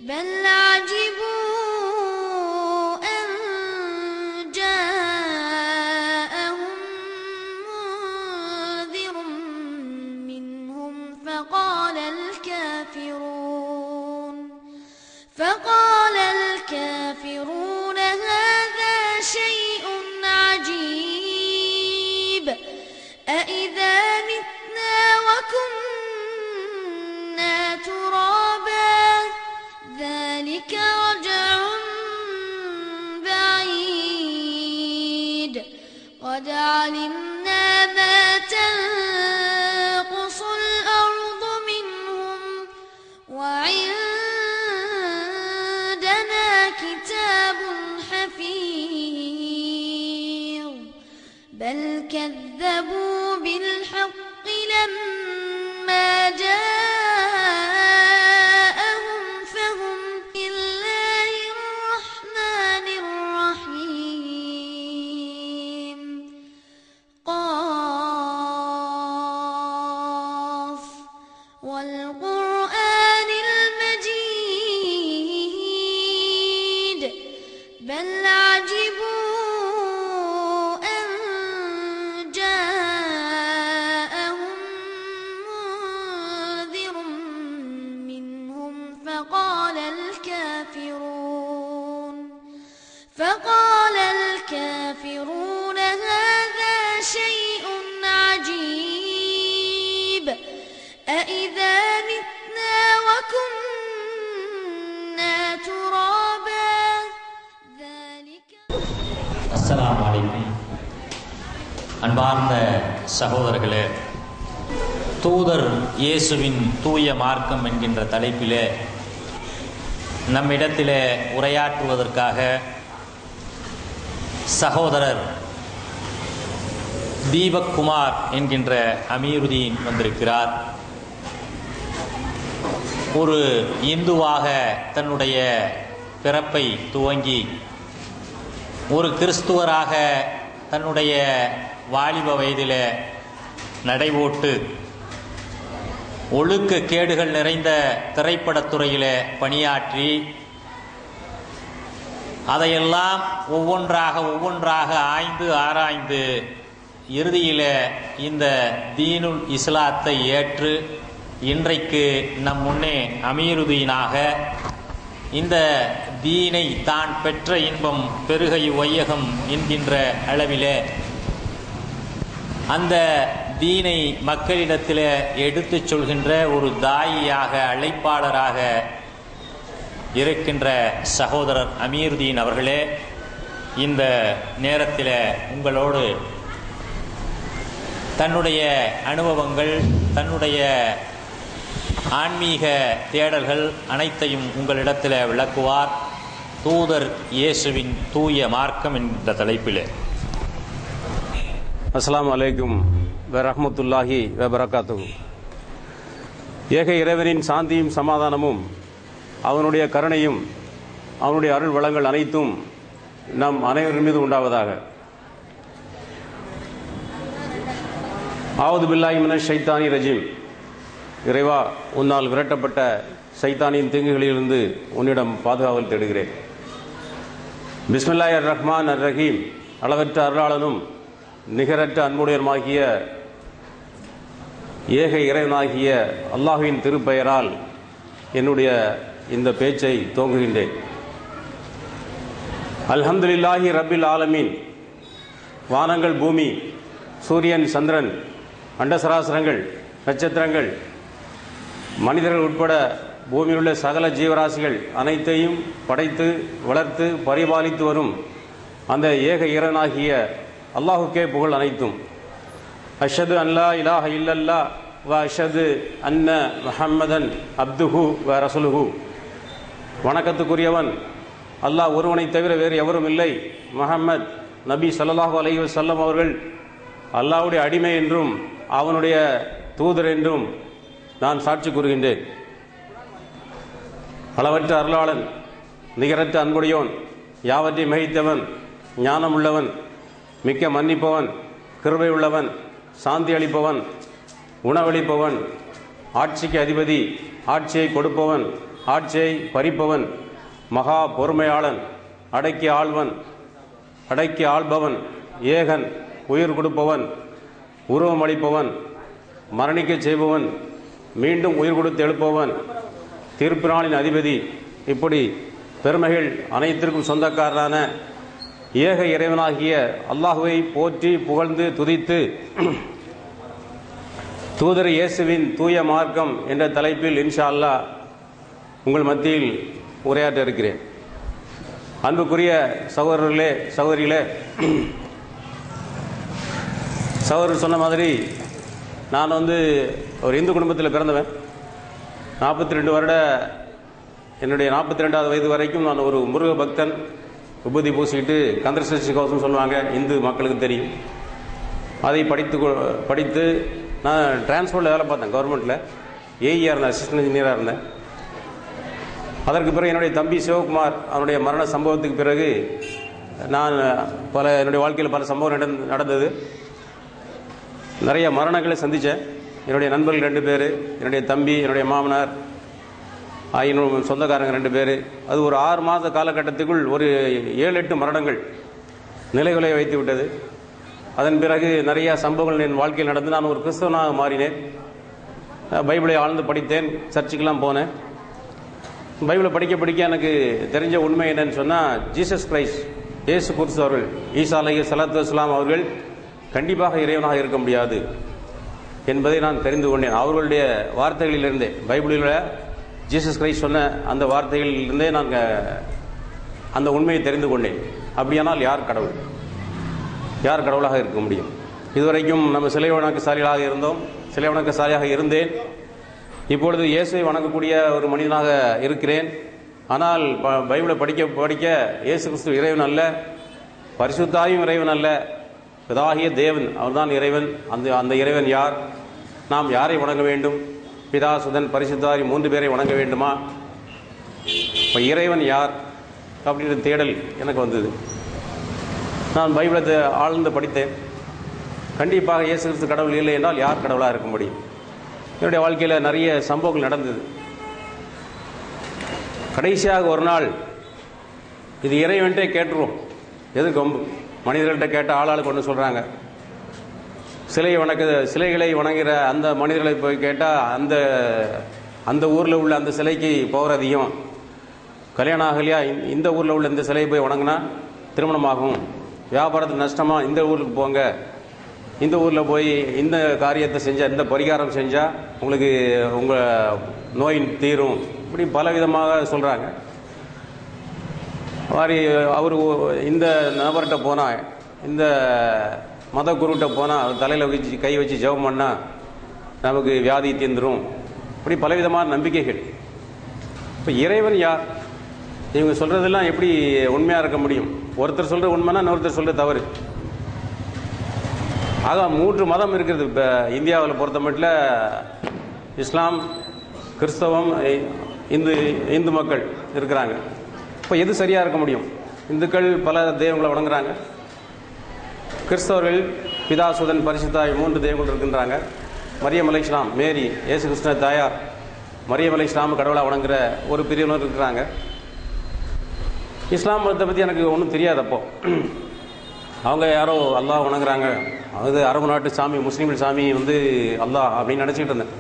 بل عجبوا أن جاءهم منذر منهم فقال الكافرون هذا شيء عجيب أإذا متنا وكنا ترابا ذلك رجع بعيد قد علمنا ما تنقص الأرض منهم وعندنا كتاب حفيظ بل كذبوا بالحق لما جاءهم فهم بالله الرحمن الرحيم قاف والقرآن المجيد بل عجبوا أن جاءهم منذر منهم فقال الكافرون هذا شيء عجيب أإذا متنا وكنا ترابا ذلك. அஸ்ஸலாமு அலைக்கும். அன்பார்ந்த சகோதரர்களே, தூதர் இயேசுவின் தூய மார்க்கம் என்கின்ற தலைப்பிலே நம்மிடத்திலே உரையாற்றுவதற்காக சகோதரர் தீபக் குமார் என்கின்ற அமீருதீன் வந்திருக்கிறார். ஒரு இந்துவாக தன்னுடைய பிறப்பை துவங்கி ஒரு கிறிஸ்துவராக தன்னுடைய வாலிப வயதில் நடைபோட்டு ஒழுக்க கேடுகள் நிறைந்த திரைப்படத்துறையில் பணியாற்றி அதையெல்லாம் ஒவ்வொன்றாக ஆராய்ந்து இறுதியில் இந்த தீனுல் இஸ்லாத்தை ஏற்று இன்றைக்கு நம் முன்னே அமீருதீனாக இந்த தீனை தான் பெற்ற இன்பம் பெருகை வையகம் என்கின்ற அளவிலே அந்த தீனை மக்களிடத்தில் எடுத்துச் சொல்கின்ற ஒரு தாயியாக அழைப்பாளராக இருக்கின்ற சகோதரர் அமீருதீன் அவர்களே, இந்த நேரத்தில் உங்களோடு தன்னுடைய அனுபவங்கள், தன்னுடைய ஆன்மீக தேடல்கள் அனைத்தையும் உங்களிடத்தில் விளக்குவார். தூதர் இயேசுவின் தூய மார்க்கம் என்ற தலைப்பிலே. அஸ்ஸலாமு அலைக்கும் வரஹ்மத்துல்லாஹி வபரகாத்துஹு. ஏக இறைவனின் சாந்தியும் சமாதானமும் அவனுடைய கருணையும் அவனுடைய அருள் வளங்கள் அனைத்தும் நம் அனைவரின் மீது உண்டாவதாக. ஆவுது பில்லாஹி மினஷ் ஷைத்தானி ரஜீம். இறைவா, உன்னால் விரட்டப்பட்ட சைத்தானின் தீங்குகளிலிருந்து உன்னிடம் பாதுகாவல் தேடுகிறேன். பிஸ்மில்லாஹிர் ரஹ்மான் அர் ரஹீம். அளவற்ற அருளாளனும் நிகரற்ற அன்புடையருமாகிய ஏக இறைவனாகிய அல்லாஹுவின் திருப்பெயரால் என்னுடைய இந்த பேச்சை துவங்குகின்றேன். அல்ஹம்துலில்லாஹி ரப்பில் ஆலமீன். வானங்கள், பூமி, சூரியன், சந்திரன், அண்டசராசரங்கள், நட்சத்திரங்கள், மனிதர்கள் உட்பட பூமியில் உள்ள சகல ஜீவராசிகள் அனைத்தையும் படைத்து வளர்த்து பரிபாலித்து வரும் அந்த ஏக இறைவனாகிய அல்லாஹுக்கே புகழ் அனைத்தும். அஷ்ஹது அல்லா இலாஹ இல்லல்லாஹ் வ அஷ்ஹது அன்ன முஹம்மதன் அப்துஹு வ ரசூலுஹு. வணக்கத்துக்குரியவன் அல்லாஹ் ஒருவனை தவிர வேறு எவரும் இல்லை. முஹம்மத் நபி ஸல்லல்லாஹு அலைஹி வஸல்லம் அவர்கள் அல்லாஹ்வுடைய அடிமை என்றும் அவனுடைய தூதர் என்றும் நான் சாட்சி கூறுகின்றேன். அளவற்ற அருளாளன், நிகரற்ற அன்புடையோன், யாவற்றையும் மிகைத்தவன், ஞானம் உள்ளவன், மிக்க மன்னிப்பவன், கிருபை உள்ளவன், சாந்தி அளிப்பவன், உணவளிப்பவன், ஆட்சிக்கு அதிபதி, ஆட்சியை கொடுப்பவன், ஆட்சியை பறிப்பவன், மகா பொறுமையாளன், அடக்கி ஆள்வன், அடக்கி ஆள்பவன், ஏகன், உயிர் கொடுப்பவன், உருவமளிப்பவன், மரணிக்கச் செய்பவன், மீண்டும் உயிர் கொடுத்து எழுப்பவன், தீர்ப்பு நாளின் அதிபதி, இப்படி பெருமைகள் அனைத்திற்கும் சொந்தக்காரரான ஏக இறைவனாகிய அல்லாஹுவை போற்றி புகழ்ந்து துதித்து தூதர் இயேசுவின் தூய மார்க்கம் என்ற தலைப்பில் இன்ஷா அல்லாஹ் உங்கள் மத்தியில் உரையாற்ற இருக்கிறேன். அன்புக்குரிய சகோதரர்களே, சகோதரிகளே, சகோதரர் சொன்ன மாதிரி நான் ஒரு இந்து குடும்பத்தில் பிறந்தவன். 42 வருட என்னுடைய 42வது வயது வரைக்கும் நான் ஒரு முருக பக்தன். விபூதி பூசிக்கிட்டு கந்தசஷ்டி கவசம் சொல்லுவாங்க, இந்து மக்களுக்கு தெரியும். அதை படித்து நான் டிரான்ஸ்போர்ட்டில் வேலை பார்த்தேன். கவர்மெண்ட்டில் ஏஇயாக இருந்தேன், அசிஸ்டன்ட் இன்ஜினியராக இருந்தேன். அதற்கு பிறகு என்னுடைய தம்பி சிவகுமார் அவனுடைய மரண சம்பவத்துக்கு பிறகு நான் என்னுடைய வாழ்க்கையில் பல சம்பவம் நடந்தது. நிறைய மரணங்களை சந்தித்தேன். என்னுடைய நண்பர்கள் 2 பேர், என்னுடைய தம்பி, என்னுடைய மாமனார், இன்னும் சொந்தக்காரங்க 2 பேர். அது ஒரு 6 மாத காலகட்டத்துக்குள் ஒரு 7-8 மரணங்கள் நிலைகளை வைத்து விட்டது. அதன் பிறகு நிறைய சம்பவங்கள் என் வாழ்க்கையில் நடந்து நான் ஒரு கிறிஸ்தவனாக மாறினேன். பைபிளை ஆழ்ந்து படித்தேன், சர்ச்சுக்கெல்லாம் போனேன். பைபிளை படிக்க எனக்கு தெரிஞ்ச உண்மை என்னன்னு சொன்னால், ஜீசஸ் கிரைஸ்ட், இயேசு கிறிஸ்து அவர்கள், ஈசா அலைஹிஸ்ஸலாத்து வஸ்ஸலாம் அவர்கள் கண்டிப்பாக இறைவனாக இருக்க முடியாது என்பதை நான் தெரிந்து கொண்டேன். அவர்களுடைய வார்த்தைகளிலிருந்தே, பைபிளில் ஜீசஸ் கிரைஸ்ட் சொன்ன அந்த வார்த்தைகளிலிருந்தே நான் அந்த உண்மையை தெரிந்து கொண்டேன். அப்படியானால் யார் கடவுள்? யார் கடவுளாக இருக்க முடியும்? இதுவரைக்கும் நம்ம சிலை வணக்கசாலிகளாக இருந்தோம், சிலை வணக்கசாலியாக இருந்தேன். இப்பொழுது இயேசுவை வணங்கக்கூடிய ஒரு மனிதனாக இருக்கிறேன். ஆனால் பைபிளை படிக்க இயேசு கிறிஸ்து இறைவன் அல்ல, பரிசுத்தாயும் இறைவன் அல்ல, பிதாகிய தேவன் அவர்தான் இறைவன். அந்த இறைவன் யார்? நாம் யாரை வணங்க வேண்டும்? பிதா, சுதன், பரிசுத்தாரி 3 பேரை வணங்க வேண்டுமா? இப்போ இறைவன் யார் அப்படின்ற தேடல் எனக்கு வந்தது. நான் பைபிளத்தை ஆழ்ந்து படித்தேன். கண்டிப்பாக இயேசு கிறிஸ்து கடவுள் இல்லை என்றால் யார் கடவுளாக இருக்க முடியும்? என்னுடைய வாழ்க்கையில் நிறைய சம்பவங்கள் நடந்தது. கடைசியாக ஒரு நாள் இது இறைவன்ட்டே கேட்டுருவோம். எது கொம்பு? மனிதர்கள்ட்ட கேட்டால் ஆளாளுக்கு ஒன்று சொல்கிறாங்க. சிலைகளை வணங்குகிற அந்த மனிதர்களை போய் கேட்டால் அந்த ஊரில் உள்ள அந்த சிலைக்கு பவர் அதிகம். கல்யாணம் ஆகலையா, இந்த ஊரில் உள்ள இந்த சிலையை போய் வணங்கினா திருமணமாகும். வியாபாரத்துக்கு நஷ்டமா, இந்த ஊருக்கு போங்க, இந்த ஊரில் போய் இந்த காரியத்தை செஞ்சால், இந்த பரிகாரம் செஞ்சால் உங்களுக்கு உங்கள் நோயின் தீரும். இப்படி பல விதமாக சொல்கிறாங்க. மாதிரி அவர் இந்த நபர்கிட்ட போனால், இந்த மத குருகிட்ட போனால் அவர் தலையில் கை வச்சு ஜெபம் பண்ணால் நமக்கு வியாதி தீர்ந்துடும். இப்படி பலவிதமான நம்பிக்கைகள். இப்போ இறைவன் யார்? இவங்க சொல்கிறதெல்லாம் எப்படி உண்மையாக இருக்க முடியும்? ஒருத்தர் சொல்கிற உண்மைனா இன்னொருத்தர் சொல்கிற தவறு. ஆக 3 மதம் இருக்கிறது. இப்போ இந்தியாவில் பொறுத்த மட்டும் இஸ்லாம், கிறிஸ்தவம், இந்து மக்கள் இருக்கிறாங்க. இப்போ எது சரியாக இருக்க முடியும்? இந்துக்கள் பல தெய்வங்களை வணங்குறாங்க. கிறிஸ்தவர்கள் பிதா, சுதன், பரிசுத்தாய் 3 தெய்வங்கள் இருக்கின்றாங்க. மரியம் அலைஹிஸ்ஸலாம், மேரி, இயேசு கிறிஸ்து தாயார், மரியம் அலைஹிஸ்ஸலாம் கடவுளாக வணங்குற ஒரு பிரிவினர் இருக்கிறாங்க. இஸ்லாம் மதத்தை பற்றி எனக்கு ஒன்றும் தெரியாது. அப்போ அவங்க யாரோ அல்லாஹ் வணங்குறாங்க, அது அரபு நாட்டு சாமி, முஸ்லீம்கள் சாமி அல்லாஹ் அப்படின்னு நினச்சிக்கிட்டு இருந்தேன்.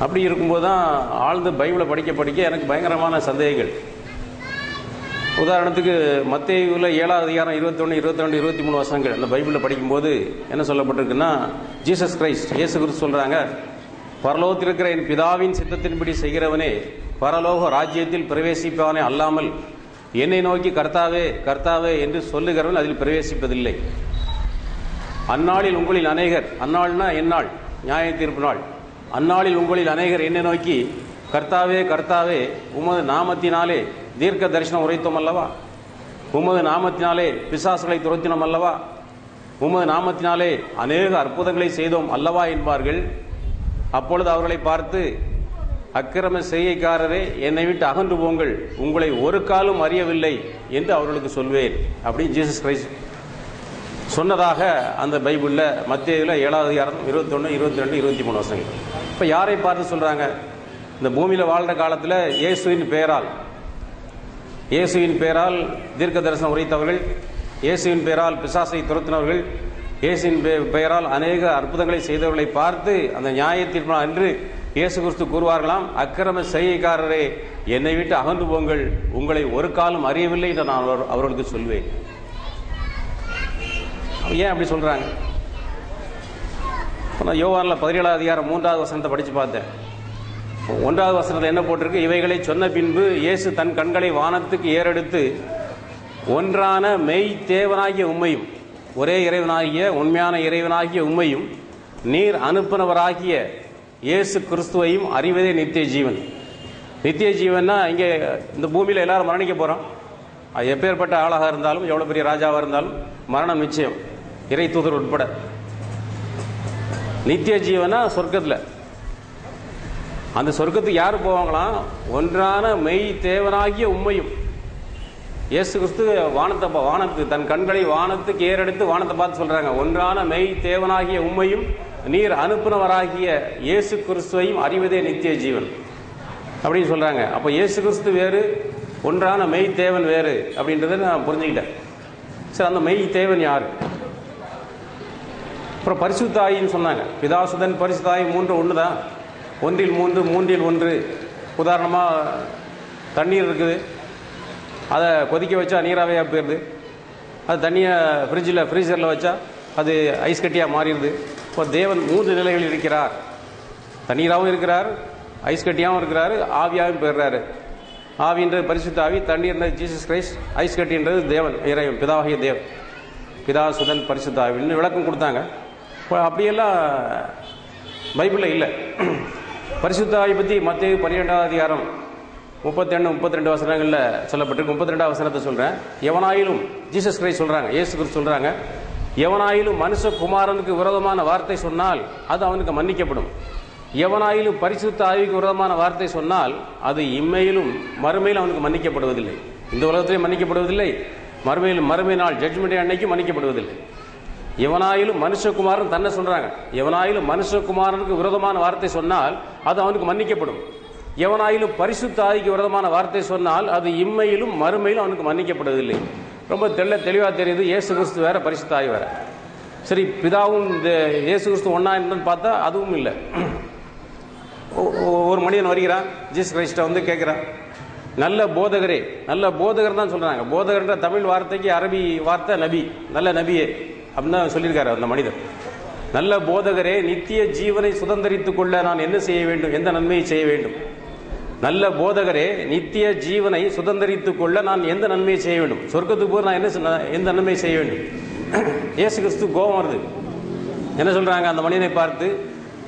அப்படி இருக்கும்போது தான் ஆழ்ந்து பைபிளை படிக்க எனக்கு பயங்கரமான சந்தேகங்கள். உதாரணத்துக்கு மத்தேயுவில் 7வது அதிகாரம் 21, 22, 23 வசனங்கள் அந்த பைபிளில் படிக்கும்போது என்ன சொல்லப்பட்டிருக்குன்னா, ஜீசஸ் கிரைஸ்ட், இயேசு கிறிஸ்து சொல்கிறாங்க, பரலோகத்தில் இருக்கிற என் பிதாவின் சித்தத்தின்படி செய்கிறவனே பரலோக ராஜ்யத்தில் பிரவேசிப்பானே அல்லாமல் என்னை நோக்கி கர்த்தாவே கர்த்தாவே என்று சொல்லுகிறவன் அதில் பிரவேசிப்பதில்லை. அந்நாளில் உங்களில் அநேகர், அந்நாள்னா எந்நாள்? நியாய தீர்ப்பு நாள். அந்நாளில் உங்களில் அநேகர் என்னை நோக்கி கர்த்தாவே கர்த்தாவே உமது நாமத்தினாலே தீர்க்க தரிசனம் உரைத்தோம் அல்லவா, உமது நாமத்தினாலே பிசாசுகளை துரத்தினோம் அல்லவா, உமது நாமத்தினாலே அநேக அற்புதங்களை செய்தோம் அல்லவா என்பார்கள். அப்பொழுது அவர்களை பார்த்து, அக்கிரம செய்கைக்காரரே என்னை விட்டு அகன்று போங்கள், உங்களை ஒரு காலும் அறியவில்லை என்று அவர்களுக்கு சொல்வேன் அப்படின்னு ஜீசஸ் கிரைஸ்ட் சொன்னதாக அந்த பைபிளில் மத்தேயுவில் 7வது அதிகாரம் 21, 22, 23 வசனங்கள். இப்போ யாரை பார்த்து சொல்கிறாங்க? இந்த பூமியில் வாழ்கிற காலத்தில் இயேசுவின் பெயரால் தீர்க்க தரிசனம் உரைத்தவர்கள், இயேசுவின் பெயரால் பிசாசை துரத்தினவர்கள், இயேசுவின் பெயரால் அநேக அற்புதங்களை செய்தவர்களை பார்த்து அந்த நியாய தீர்ப்பு அன்று இயேசு கிறிஸ்து கூறுவார்களாம், அக்கிரம செய்கைக்காரரே என்னை விட்டு அகன்று போங்கள், உங்களை ஒரு காலம் அறியவில்லை என்று நான் அவர்களுக்கு சொல்வேன். ஏன் அப்படி சொல்றாங்க? நான் யோவானில் 17ஆம் அதிகாரம் 3வது வசனத்தை படித்து பார்த்தேன். 1வது வசனத்தில் என்ன போட்டிருக்கு? இவைகளை சொன்ன பின்பு இயேசு தன் கண்களை வானத்துக்கு ஏறெடுத்து ஒன்றான மெய் தேவனாகிய உம்மையும், ஒரே இறைவனாகிய உண்மையான இறைவனாகிய உம்மையும், நீர் அனுப்பினவராகிய இயேசு கிறிஸ்துவையும் அறிவதே நித்திய ஜீவன். நித்திய ஜீவன்னா இங்கே இந்த பூமியில் எல்லாரும் மரணிக்க போகிறோம். அது எப்பேற்பட்ட ஆளாக இருந்தாலும், எவ்வளோ பெரிய ராஜாவாக இருந்தாலும் மரணம் நிச்சயம், இறை தூதர் உட்பட. நித்திய ஜீவனா சொர்க்கத்தில். அந்த சொர்க்கத்துக்கு யார் போவாங்களாம்? ஒன்றான மெய் தேவனாகிய உம்மையும். இயேசு கிறிஸ்து வானத்துக்கு தன் கண்களை வானத்துக்கு ஏறெடுத்து வானத்தை பார்த்து சொல்றாங்க, ஒன்றான மெய் தேவனாகிய உம்மையும் நீர் அனுப்புனவராகிய இயேசு கிறிஸ்துவையும் அறிவதே நித்திய ஜீவன் அப்படின்னு சொல்றாங்க. அப்போ இயேசு கிறிஸ்து வேறு, ஒன்றான மெய் தேவன் வேறு அப்படின்றத நான் புரிஞ்சுக்கிட்டேன். சரி, அந்த மெய் தேவன் யாரு? அப்புறம் பரிசுத்தாயின்னு சொன்னாங்க. பிதாசுதன் பரிசுத்தாய் 3 ஒன்று தான். 1 3 3 1. உதாரணமாக தண்ணீர் இருக்குது, அதை கொதிக்க வச்சா நீராவையாக போயிடுது. அது தண்ணியை ஃப்ரீசரில் வச்சா அது ஐஸ் கட்டியாக மாறிடுது. இப்போ தேவன் 3 நிலைகளில் இருக்கிறார். தண்ணீராகவும் இருக்கிறார், ஐஸ் கட்டியாகவும் இருக்கிறார், ஆவியாகவும் போயிடுறாரு. ஆவின்றது பரிசுத்த ஆவி, தண்ணீர்ன்றது ஜீசஸ் கிரைஸ்ட், ஐஸ் கட்டின்றது தேவன் இறைவன் பிதாவாகிய தேவன். பிதா சுதன் பரிசுத்த ஆவின்னு விளக்கம் கொடுத்தாங்க. இப்போ அப்படியெல்லாம் பைபிளில் இல்லை. பரிசுத்த ஆவி பற்றி மத்தேயு 12ஆம் அதிகாரம் 31 32 வசனங்களில் சொல்லப்பட்டிருக்கு. 32ஆம் வசனத்தை சொல்கிறேன். எவனாயிலும், ஜீசஸ் கிரைஸ்ட் சொல்கிறாங்க, இயேசு கிறிஸ்து சொல்கிறாங்க, எவனாயிலும் மனுஷகுமாரனுக்கு விரோதமான வார்த்தை சொன்னால் அது அவனுக்கு மன்னிக்கப்படும். எவனாயிலும் பரிசுத்த ஆவிக்கு விரோதமான வார்த்தை சொன்னால் அது இம்மையிலும் மறுமையிலும் அவனுக்கு மன்னிக்கப்படுவதில்லை. இந்த உலகத்திலே மன்னிக்கப்படுவதில்லை, மறுமை நாள் ஜட்ஜ்மெண்ட் அன்னைக்கு மன்னிக்கப்படுவதில்லை. எவனாயிலும் மனுஷகுமாரன் தன்னை சொல்றாங்க, எவனாயிலும் மனுஷகுமாரனுக்கு விரோதமான வார்த்தை சொன்னால் அது அவனுக்கு மன்னிக்கப்படும். எவனாயிலும் பரிசுத்த ஆவிக்கு விரோதமான வார்த்தை சொன்னால் அது இம்மையிலும் மறுமையிலும் அவனுக்கு மன்னிக்கப்படுவதில்லை. ரொம்ப தெளிவாக தெரியுது. இயேசு கிறிஸ்து வேற, பரிசுத்த ஆவி வேற. சரி, பிதாவும் இந்த இயேசு கிறிஸ்து ஒன்னா என்னன்னு பார்த்தா அதுவும் இல்லை. ஒரு மனிதன் வருகிறான், ஜீசஸ் கிரைஸ்ட வந்து கேட்கிறான், நல்ல போதகரே, நல்ல போதகர் தான் சொல்றாங்க. போதகர்ன்ற தமிழ் வார்த்தைக்கு அரபி வார்த்தை நபி, நல்ல நபியே அப்படின்னு தான் சொல்லியிருக்காரு அந்த மனிதர். நல்ல போதகரே, நித்திய ஜீவனை சுதந்திரித்துக் கொள்ள நான் என்ன செய்ய வேண்டும், எந்த நன்மையை செய்ய வேண்டும்? நல்ல போதகரே, நித்திய ஜீவனை சுதந்திரித்துக் கொள்ள நான் எந்த நன்மையை செய்ய வேண்டும்? சொர்க்கத்துக்கு போய் நான் எந்த நன்மையை செய்ய வேண்டும்? இயேசு கிறிஸ்து கோபம் வருது. என்ன சொல்றாங்க அந்த மனிதனை பார்த்து?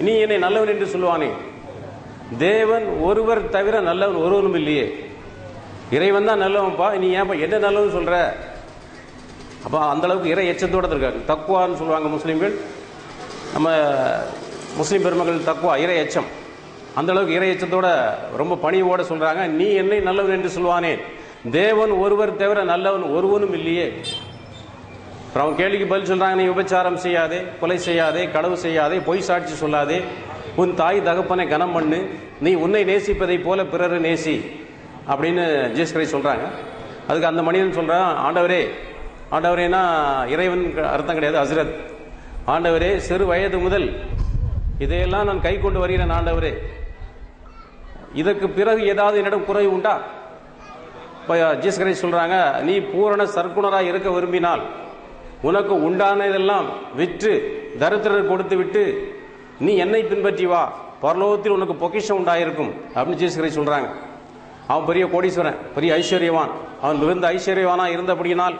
நீ என்னை நல்லவன் என்று சொல்லுவானே, தேவன் ஒருவர் தவிர நல்லவன் ஒருவனும் இல்லையே. இறைவன் தான் நல்லவன்ப்பா, நீ ஏன்ப்பா என்ன நல்லவன் சொல்ற? அப்போ அந்த அளவுக்கு இறை எச்சத்தோடு இருக்காங்க. தக்குவான்னு சொல்லுவாங்க முஸ்லீம்கள், நம்ம முஸ்லீம் பெருமக்கள் தக்குவா, இறை எச்சம். அந்த அளவுக்கு இறை எச்சத்தோட ரொம்ப பணிவோட சொல்றாங்க, நீ என்னை நல்லவன் என்று சொல்வானே, தேவன் ஒருவர் தவிர நல்லவன் ஒருவனும் இல்லையே. அவன் கேள்விக்கு பதில் சொல்றாங்க, நீ விபச்சாரம் செய்யாதே, கொலை செய்யாதே, களவு செய்யாதே, பொய் சாட்சி சொல்லாதே, உன் தாய் தகப்பனை கனம் பண்ணு, நீ உன்னை நேசிப்பதை போல பிறரை நேசி அப்படின்னு ஜீசஸ் கிரைஸ்ட் சொல்றாங்க. அதுக்கு அந்த மனிதன் சொல்றான், ஆண்டவரே, ஆண்டவரேனா இறைவன் அர்த்தம் கிடையாது, ஹஸ்ரத். ஆண்டவரே, சிறு வயது முதல் இதையெல்லாம் நான் கை கொண்டு வருகிறேன் ஆண்டவரே, இதற்கு பிறகு ஏதாவது என்னிடம் குறை உண்டா? ஜீசஸ் கிரைஸ்ட் சொல்றாங்க, நீ பூரண சர்க்குணராக இருக்க விரும்பினால் உனக்கு உண்டானதெல்லாம் விற்று தரித்திரர் கொடுத்து விட்டு நீ என்னை பின்பற்றி வா, பரலோகத்தில் உனக்கு பொக்கிஷம் உண்டாயிருக்கும் அப்படின்னு ஜீசஸ் கிரைஸ்ட் சொல்றாங்க. அவன் பெரிய கோடீஸ்வரன், பெரிய ஐஸ்வர்யவான். அவன் மிகுந்த ஐஸ்வர்யவானா இருந்தபடியினால்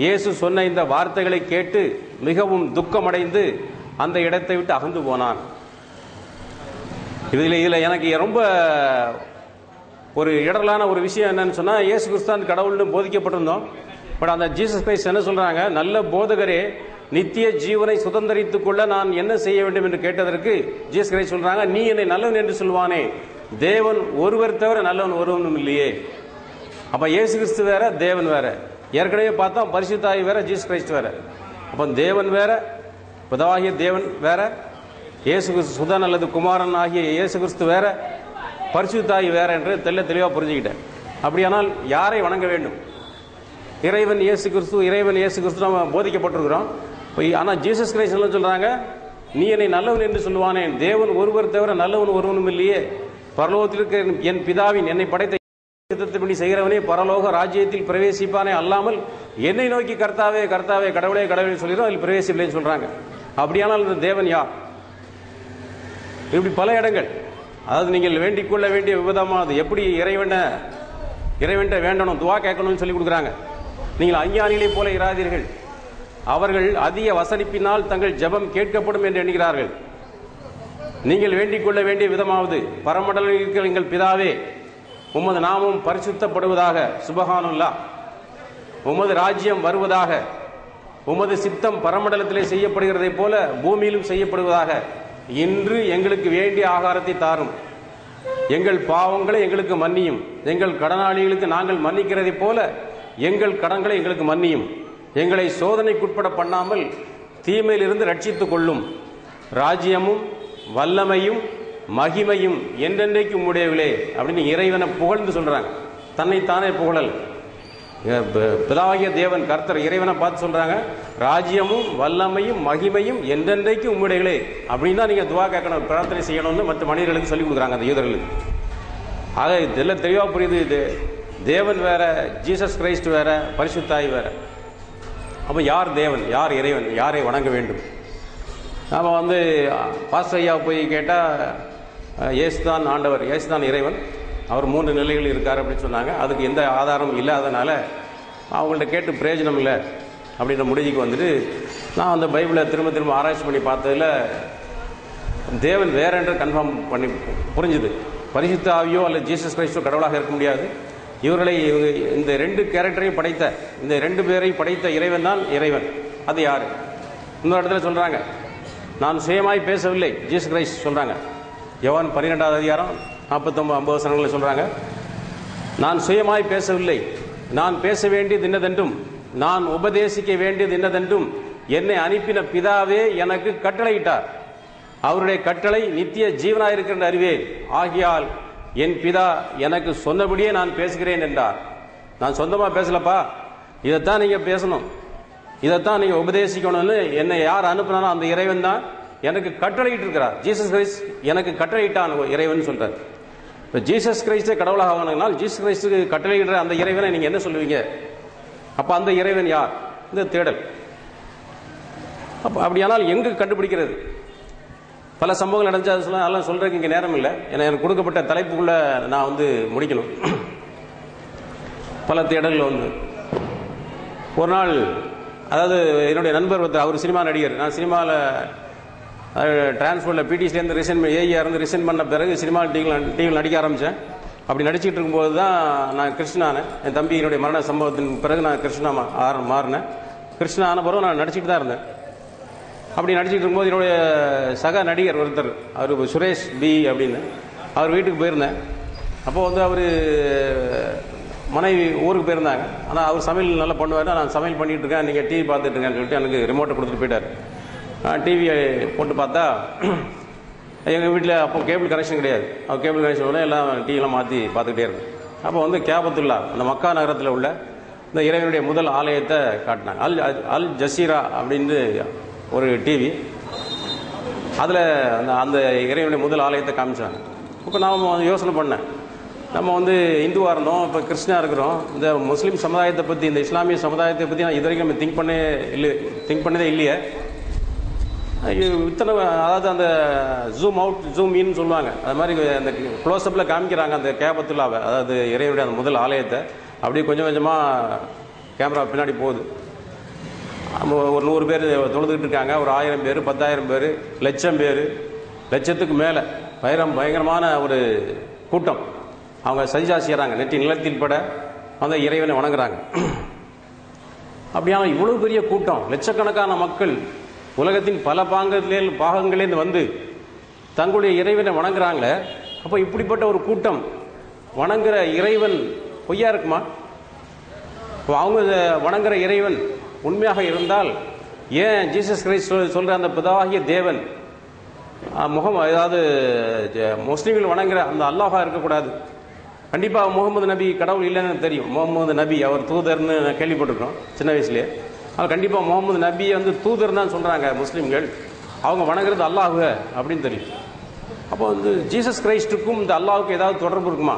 இயேசு சொன்ன இந்த வார்த்தைகளை கேட்டு மிகவும் துக்கமடைந்து அந்த இடத்தை விட்டு அகன்று போனான். இதுல எனக்கு ரொம்ப ஒரு இடரலான ஒரு விஷயம் என்னன்னு சொன்னா, இயேசு கிறிஸ்தான் கடவுள்னு போதிக்கப்பட்டிருந்தோம். பட் அந்த ஜீசஸ் கிரைஸ்ட் என்ன சொல்றாங்க, நல்ல போதகரே, நித்திய ஜீவனை சுதந்திரித்துக் கொள்ள நான் என்ன செய்ய வேண்டும் என்று கேட்டதற்கு ஜீசஸ் கிரைஸ்ட் சொல்றாங்க, நீ என்னை நல்லவன் என்று சொல்வானே, தேவன் ஒருவர் தவிர நல்லவன் ஒருவனும் இல்லையே. அப்ப இயேசு கிறிஸ்து வேற, தேவன் வேற. ஏற்கனவே பார்த்தா பரிசுத்த ஆவி வேற, ஜீசஸ் கிரைஸ்ட் வேற. அப்ப தேவன் வேற, பிதாவாகிய தேவன் வேற, இயேசு கிறிஸ்து சுதன் அல்லது குமாரன் ஆகிய இயேசு கிறிஸ்து வேற, பரிசுத்த தாய் வேற என்று தெளிவாக புரிஞ்சுக்கிட்டேன். அப்படியானால் யாரை வணங்க வேண்டும்? இறைவன் இயேசு கிறிஸ்து நம்ம போதிக்கப்பட்டிருக்கிறோம். ஆனால் ஜீசஸ் கிரைஸ்ட் என்ன சொல்றாங்க? நீ என்னை நல்லவன் என்று சொல்லுவானேன், தேவன் ஒருவர் தவிர நல்லவன் ஒருவனும் இல்லையே, பரலோகத்தில் இருக்கிற என் பிதாவின் என்னை படைத்த சித்தத்தின்படி செய்கிறவனே பரலோக ராஜ்யத்தில் பிரவேசிப்பானே அல்லாமல் என்னை நோக்கி கர்த்தாவே கர்த்தாவே கடவுளே கடவுளே சொல்லிடும் அதில் பிரவேசிப்பேன்னு சொல்றாங்க. அப்படியானால் இந்த தேவன் யார்? இப்படி பல இடங்கள், அதாவது நீங்கள் வேண்டிக் கொள்ள வேண்டிய விபதமானது எப்படி இறைவன்ட்ட வேண்டணும், துவா கேட்கணும்னு சொல்லி கொடுக்குறாங்க. நீங்கள் அஞ்ஞானிகளை போல இராதீர்கள், அவர்கள் அதிக வசனிப்பினால் தங்கள் ஜெபம் கேட்கப்படும் என்று எண்ணுகிறார்கள். நீங்கள் வேண்டிக் கொள்ள வேண்டிய விதமாவது, பரமண்டலில் இருக்கிற எங்கள் பிதாவே, உமது நாமம் பரிசுத்தப்படுவதாக, சுபஹானல்லாஹ், உமது ராஜ்யம் வருவதாக, உமது சித்தம் பரமண்டலத்திலே செய்யப்படுகிறதை போல பூமியிலும் செய்யப்படுவதாக, இன்று எங்களுக்கு வேண்டிய ஆகாரத்தை தாரும், எங்கள் பாவங்களை எங்களுக்கு மன்னியும், எங்கள் கடனாளிகளுக்கு நாங்கள் மன்னிக்கிறதை போல எங்கள் கடன்களை எங்களுக்கு மன்னியும், எங்களை சோதனைக்குட்பட பண்ணாமல் தீமையிலிருந்து ரட்சித்துக் கொள்ளும், ராஜ்யமும் வல்லமையும் மகிமையும் என்றென்றைக்கு உம்முடையவிலே அப்படின்னு இறைவனை புகழ்ந்து சொல்றாங்க. தன்னைத்தானே புகழல். பிதாவாகிய தேவன் கர்த்தர் இறைவனை பார்த்து சொல்றாங்க, ராஜ்யமும் வல்லமையும் மகிமையும் என்றென்றைக்கு உம்முடையவிலே அப்படின்னு தான் நீங்க துவா கேட்கணும், பிரார்த்தனை செய்யணும்னு மற்ற மனிதர்களுக்கு சொல்லிக் கொடுக்குறாங்க அந்த யூதர்களுக்கு. ஆக இதெல்லாம் தெளிவாக புரியுது. இது தேவன் வேற, ஜீசஸ் கிரைஸ்ட் வேற, பரிசுத்தாய் வேற. அப்போ யார் தேவன், யார் இறைவன், யாரை வணங்க வேண்டும்? நாம் பாஸ்டர் ஐயா போய் கேட்டால் இயேசுதான் ஆண்டவர், இயேசுதான் இறைவன், அவர் 3 நிலைகள் இருக்கார் அப்படின்னு சொன்னாங்க. அதுக்கு எந்த ஆதாரமும் இல்லாதனால அவங்கள்ட்ட கேட்டு பிரயோஜனம் இல்லை அப்படின்ற முடிவுக்கு வந்துட்டு நான் அந்த பைபிளை திரும்ப ஆராய்ச்சி பண்ணி பார்த்ததில் தேவன் வேற என்று கன்ஃபார்ம் பண்ணி புரிஞ்சுது. பரிசுத்த ஆவியோ அல்லது ஜீசஸ் கிரைஸ்டோ கடவுளாக இருக்க முடியாது. இவர்களை இந்த 2 கேரக்டரையும் படைத்த, இந்த 2 பேரையும் படைத்த இறைவன் தான் இறைவன். அது யாரு? இன்னொரு இடத்துல சொல்றாங்க, நான் சுயமாய் பேசவில்லை, ஜீசஸ் கிரைஸ்ட் சொல்றாங்க. யோவான் 12வது அதிகாரம் 49-50 வசனங்களை சொல்றாங்க, நான் சுயமாய் பேசவில்லை, நான் பேச வேண்டியது என்னதென்றும் நான் உபதேசிக்க வேண்டியது என்னதென்றும் என்னை அனுப்பின பிதாவே எனக்கு கட்டளையிட்டார். அவருடைய கட்டளை நித்திய ஜீவனாயிருக்கின்ற அறிவேன், ஆகியால் என் பிதா எனக்கு சொன்னபடியே நான் பேசுகிறேன் என்றார். நான் சொந்தமா பேசலப்பா, இதைத்தான் நீங்க பேசணும், இதைத்தான் நீங்க உபதேசிக்கணும்னு என்னை யார் அனுப்பினாலும் அந்த இறைவன் தான் எனக்கு கட்டளையிட்டு இருக்கிறார். ஜீசஸ் கிரைஸ்ட் எனக்கு கட்டளையிட்டான் இறைவன் சொல்றார். இப்போ ஜீசஸ் கிரைஸ்டே கடவுளாக ஆகணும்னால் ஜீசஸ் கிரைஸ்டுக்கு கட்டளையிடுற அந்த இறைவனை நீங்க என்ன சொல்லுவீங்க? அப்ப அந்த இறைவன் யார்? இந்த தேடல். அப்படியானால் எங்கு கண்டுபிடிக்கிறது? பல சம்பவங்கள் நடந்துச்சு, அது அதெல்லாம் சொல்றதுக்கு இங்கே நேரம் இல்லை. எனக்கு கொடுக்கப்பட்ட தலைப்புக்குள்ள நான் முடிக்கணும். பல தேடல்கள் ஒரு நாள், அதாவது என்னுடைய நண்பர் ஒருத்தர், அவர் சினிமா நடிகர். நான் சினிமாவில் டிரான்ஸ்போர்ட்டில் பிடிசிலேருந்து ரிசைன் ஏஇஆர் இருந்து ரிசைன் பண்ண பிறகு சினிமா டிவியில் நடிக்க ஆரம்பித்தேன். அப்படி நடிச்சுட்டு இருக்கும்போது தான் நான் கிருஷ்ணான, என் தம்பி என்னுடைய மரண சம்பவத்தின் பிறகு நான் கிருஷ்ணா மாறினேன். கிருஷ்ணா ஆன பிறகு நான் நடிச்சுட்டு தான் இருந்தேன். அப்படி நடிச்சுட்டு இருக்கும்போது என்னுடைய சக நடிகர் ஒருத்தர், அவர் சுரேஷ் பி அப்படின்னு, அவர் வீட்டுக்கு போயிருந்தேன். அப்போ அவர் மனைவி ஊருக்கு போயிருந்தாங்க. ஆனால் அவர் சமையல் நல்லா பண்ணுவார். நான் சமையல் பண்ணிட்டு இருக்கேன், நீங்கள் டிவி பார்த்துட்டு இருக்கேன்னு சொல்லிட்டு எனக்கு ரிமோட்டை கொடுத்துட்டு போயிட்டார். டிவியை போட்டு பார்த்தா எங்கள் வீட்டில் அப்போ கேபிள் கனெக்ஷன் கிடையாது. அவர் கேபிள் கனெக்ஷனோட எல்லாம் டிவிலாம் மாற்றி பார்த்துக்கிட்டே இருக்கும். அப்போ கேபத்துல்லா, அந்த மக்கா நகரத்தில் உள்ள இந்த இறைவனுடைய முதல் ஆலயத்தை காட்டினாங்க. அல் ஜசீரா அப்படின்னு ஒரு டிவி, அதில் அந்த இறைவனுடைய முதல் ஆலயத்தை காமிச்சாங்க. இப்போ நான் யோசனை பண்ணேன், நம்ம இந்துவாக இருந்தோம், இப்போ கிறிஸ்டினாக இருக்கிறோம், இந்த முஸ்லீம் சமுதாயத்தை பற்றி, இந்த இஸ்லாமிய சமுதாயத்தை பற்றி நான் இது வரைக்கும் நம்ம திங்க் பண்ணதே இல்லையே. இத்தனை, அதாவது அந்த ஜூம் அவுட் ஜூம் இன்னு சொல்லுவாங்க, அது மாதிரி அந்த க்ளோஸ்அப்பில் காமிக்கிறாங்க அந்த கேபத்துல்லாவை, அதாவது இறைவனுடைய அந்த முதல் ஆலயத்தை. அப்படியே கொஞ்சம் கொஞ்சமாக கேமரா பின்னாடி போகுது. ஒரு 100 பேர் தொழுதுகிட்டு இருக்காங்க, ஒரு 1000 பேர், 10,000 பேர், லட்சம் பேர், லட்சத்துக்கு மேலே பயங்கரமான ஒரு கூட்டம். அவங்க சஜிதா செய்கிறாங்க, நெற்றி நிலத்தில் பட அந்த இறைவனை வணங்குறாங்க. அப்படியான இவ்வளவு பெரிய கூட்டம், லட்சக்கணக்கான மக்கள் உலகத்தின் பல பாகங்களிலிருந்து தங்களுடைய இறைவனை வணங்குறாங்களே. அப்போ இப்படிப்பட்ட ஒரு கூட்டம் வணங்குற இறைவன் பொய்யா இருக்குமா? அவங்க வணங்குற இறைவன் உண்மையாக இருந்தால் ஏன் ஜீசஸ் கிரைஸ்ட் சொல்ற அந்த பிதாவாகிய தேவன் ஏதாவது முஸ்லீம்கள் வணங்குற அந்த அல்லாஹா இருக்கக்கூடாது. கண்டிப்பாக முகமது நபி கடவுள் இல்லைன்னு தெரியும். முகமது நபி அவர் தூதர்னு கேள்விப்பட்டிருக்கோம் சின்ன வயசுலேயே. ஆனால் கண்டிப்பாக முகமது நபியை வந்து தூதர் தான் சொல்கிறாங்க முஸ்லீம்கள். அவங்க வணங்குறது அல்லாஹ் அப்படின்னு தெரியும். அப்போ வந்து ஜீசஸ் கிரைஸ்டுக்கும் இந்த அல்லாஹுக்கும் ஏதாவது தொடர்பு இருக்குமா?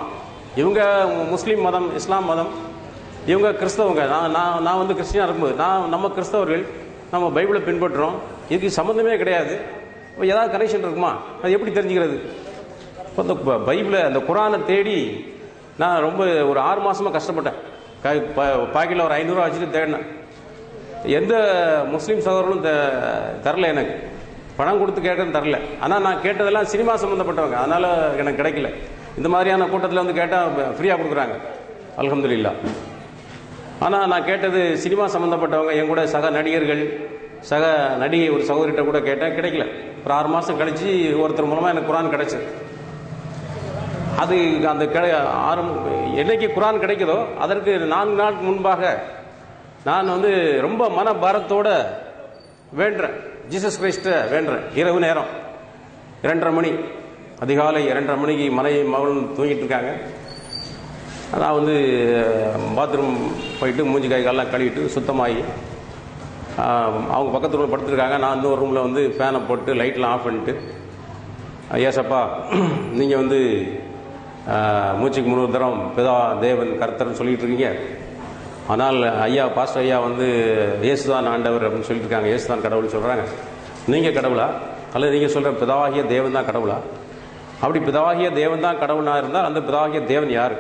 இவங்க முஸ்லீம் மதம், இஸ்லாம் மதம், இவங்க கிறிஸ்தவங்க. நான் வந்து கிறிஸ்டியனாக இருக்கும்போது நம்ம கிறிஸ்தவர்கள் நம்ம பைபிளை பின்பற்றுறோம். இதுக்கு சம்மந்தமே கிடையாது. இப்போ ஏதாவது கனெக்ஷன் இருக்குமா? அது எப்படி தெரிஞ்சுக்கிறது? இப்போ இந்த பைபிளை அந்த குரானை தேடி நான் ரொம்ப ஒரு 6 மாதமாக கஷ்டப்பட்டேன். பாக்கெட்டில் ஒரு 500 ரூபா வச்சுட்டு தேடினேன். எந்த முஸ்லீம் சகோதரனும் தரல, எனக்கு பணம் கொடுத்து கேட்கறது தரல. ஆனால் நான் கேட்டதெல்லாம் சினிமா சம்மந்தப்பட்டவங்க, அதனால் எனக்கு கிடைக்கல. இந்த மாதிரியான கூட்டத்தில் வந்து கேட்டால் ஃப்ரீயாக கொடுக்குறாங்க, அல்ஹம்துலில்லாஹ். ஆனால் நான் கேட்டது சினிமா சம்மந்தப்பட்டவங்க, என் கூட சக நடிகர்கள், சக நடிகை ஒரு சகோதரிட்ட கூட கேட்டேன், கிடைக்கல. ஒரு 6 மாதம் கழிச்சு ஒருத்தர் மூலமாக எனக்கு குரான் கிடைச்சது. அது அந்த என்னைக்கு குரான் கிடைக்குதோ அதற்கு 4 நாளுக்கு முன்பாக நான் வந்து ரொம்ப மனபாரத்தோட வேண்டுறேன், ஜீசஸ் கிரைஸ்ட வேண்டுறேன். இரவு நேரம் 2:30 மணி, அதிகாலை 2:30 மணிக்கு மகளும் தூங்கிட்டு இருக்காங்க. நான் வந்து பாத்ரூம் போயிட்டு மூஞ்சி கை காலெல்லாம் கழுவிட்டு சுத்தமாகி அவங்க பக்கத்து ரூமில் படுத்துருக்காங்க. நான் வந்து ஒரு ரூமில் வந்து ஃபேனை போட்டு லைட்லாம் ஆஃப் பண்ணிட்டு, ஏசப்பா நீங்கள் வந்து மூச்சுக்கு 3 தரம் பிதா தேவன் கர்த்தர்னு சொல்லிட்டு இருக்கீங்க. ஆனால் ஐயா பாஸ்டர் ஐயா வந்து இயேசுதான் ஆண்டவர் அப்படின்னு சொல்லிட்டு இருக்காங்க. இயேசுதான் கடவுள் சொல்கிறாங்க. நீங்கள் கடவுளா? அல்லது நீங்கள் சொல்கிற பிதாவாகிய தேவன் தான் கடவுளா? அப்படி பிதாவாகிய தேவன் தான் கடவுளாக இருந்தால் அந்த பிதாவாகிய தேவன் யார்?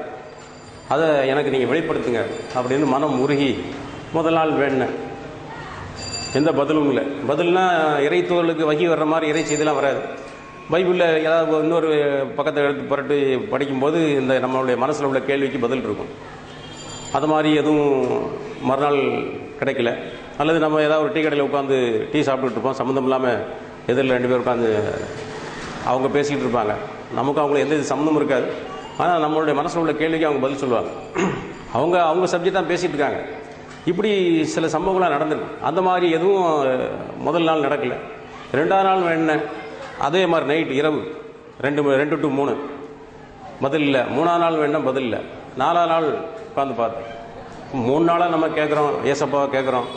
அதை எனக்கு நீங்கள் வெளிப்படுத்துங்க அப்படின்னு மனம் உருகி முதல் நாள் வேண்டினேன். எந்த பதிலும் இல்லை. பதில்னா இறை தூதர்களுக்கு வகி வர்ற மாதிரி இறை செய்திலாம் வராது. பைபிளில் ஏதாவது இன்னொரு பக்கத்தை எடுத்து புரட்டு படிக்கும்போது இந்த நம்மளுடைய மனசில் உள்ள கேள்விக்கு பதில் இருக்கும். அது மாதிரி எதுவும் மறுநாள் கிடைக்கல. அல்லது நம்ம ஏதாவது ஒரு டீ கடையில் உட்காந்து டீ சாப்பிட்டுட்டு இருப்போம், சம்மந்தம் இல்லாமல் எதிரில் 2 பேர் உட்காந்து அவங்க பேசிக்கிட்டு இருப்பாங்க. நமக்கு அவங்களுக்கு எந்த சம்மந்தமும் இருக்காது. ஆனால் நம்மளுடைய மனசில் உள்ள கேள்விக்கு அவங்க பதில் சொல்லுவாங்க. அவங்க சப்ஜெக்ட் தான் பேசிகிட்டு இருக்காங்க. இப்படி சில சம்பவங்களாக நடந்திருக்கு. அந்த மாதிரி எதுவும் முதல் நாள் நடக்கலை. 2ஆம் நாள் என்ன அதே மாதிரி நைட் இரவு 2 to 3 பதில் இல்லை. 3ஆம் நாள் வேணா பதில் இல்லை. 4ஆம் நாள் உட்காந்து பார்த்தேன். 3 நாளாக நம்ம கேட்குறோம், ஏசப்பாவை கேட்குறோம்,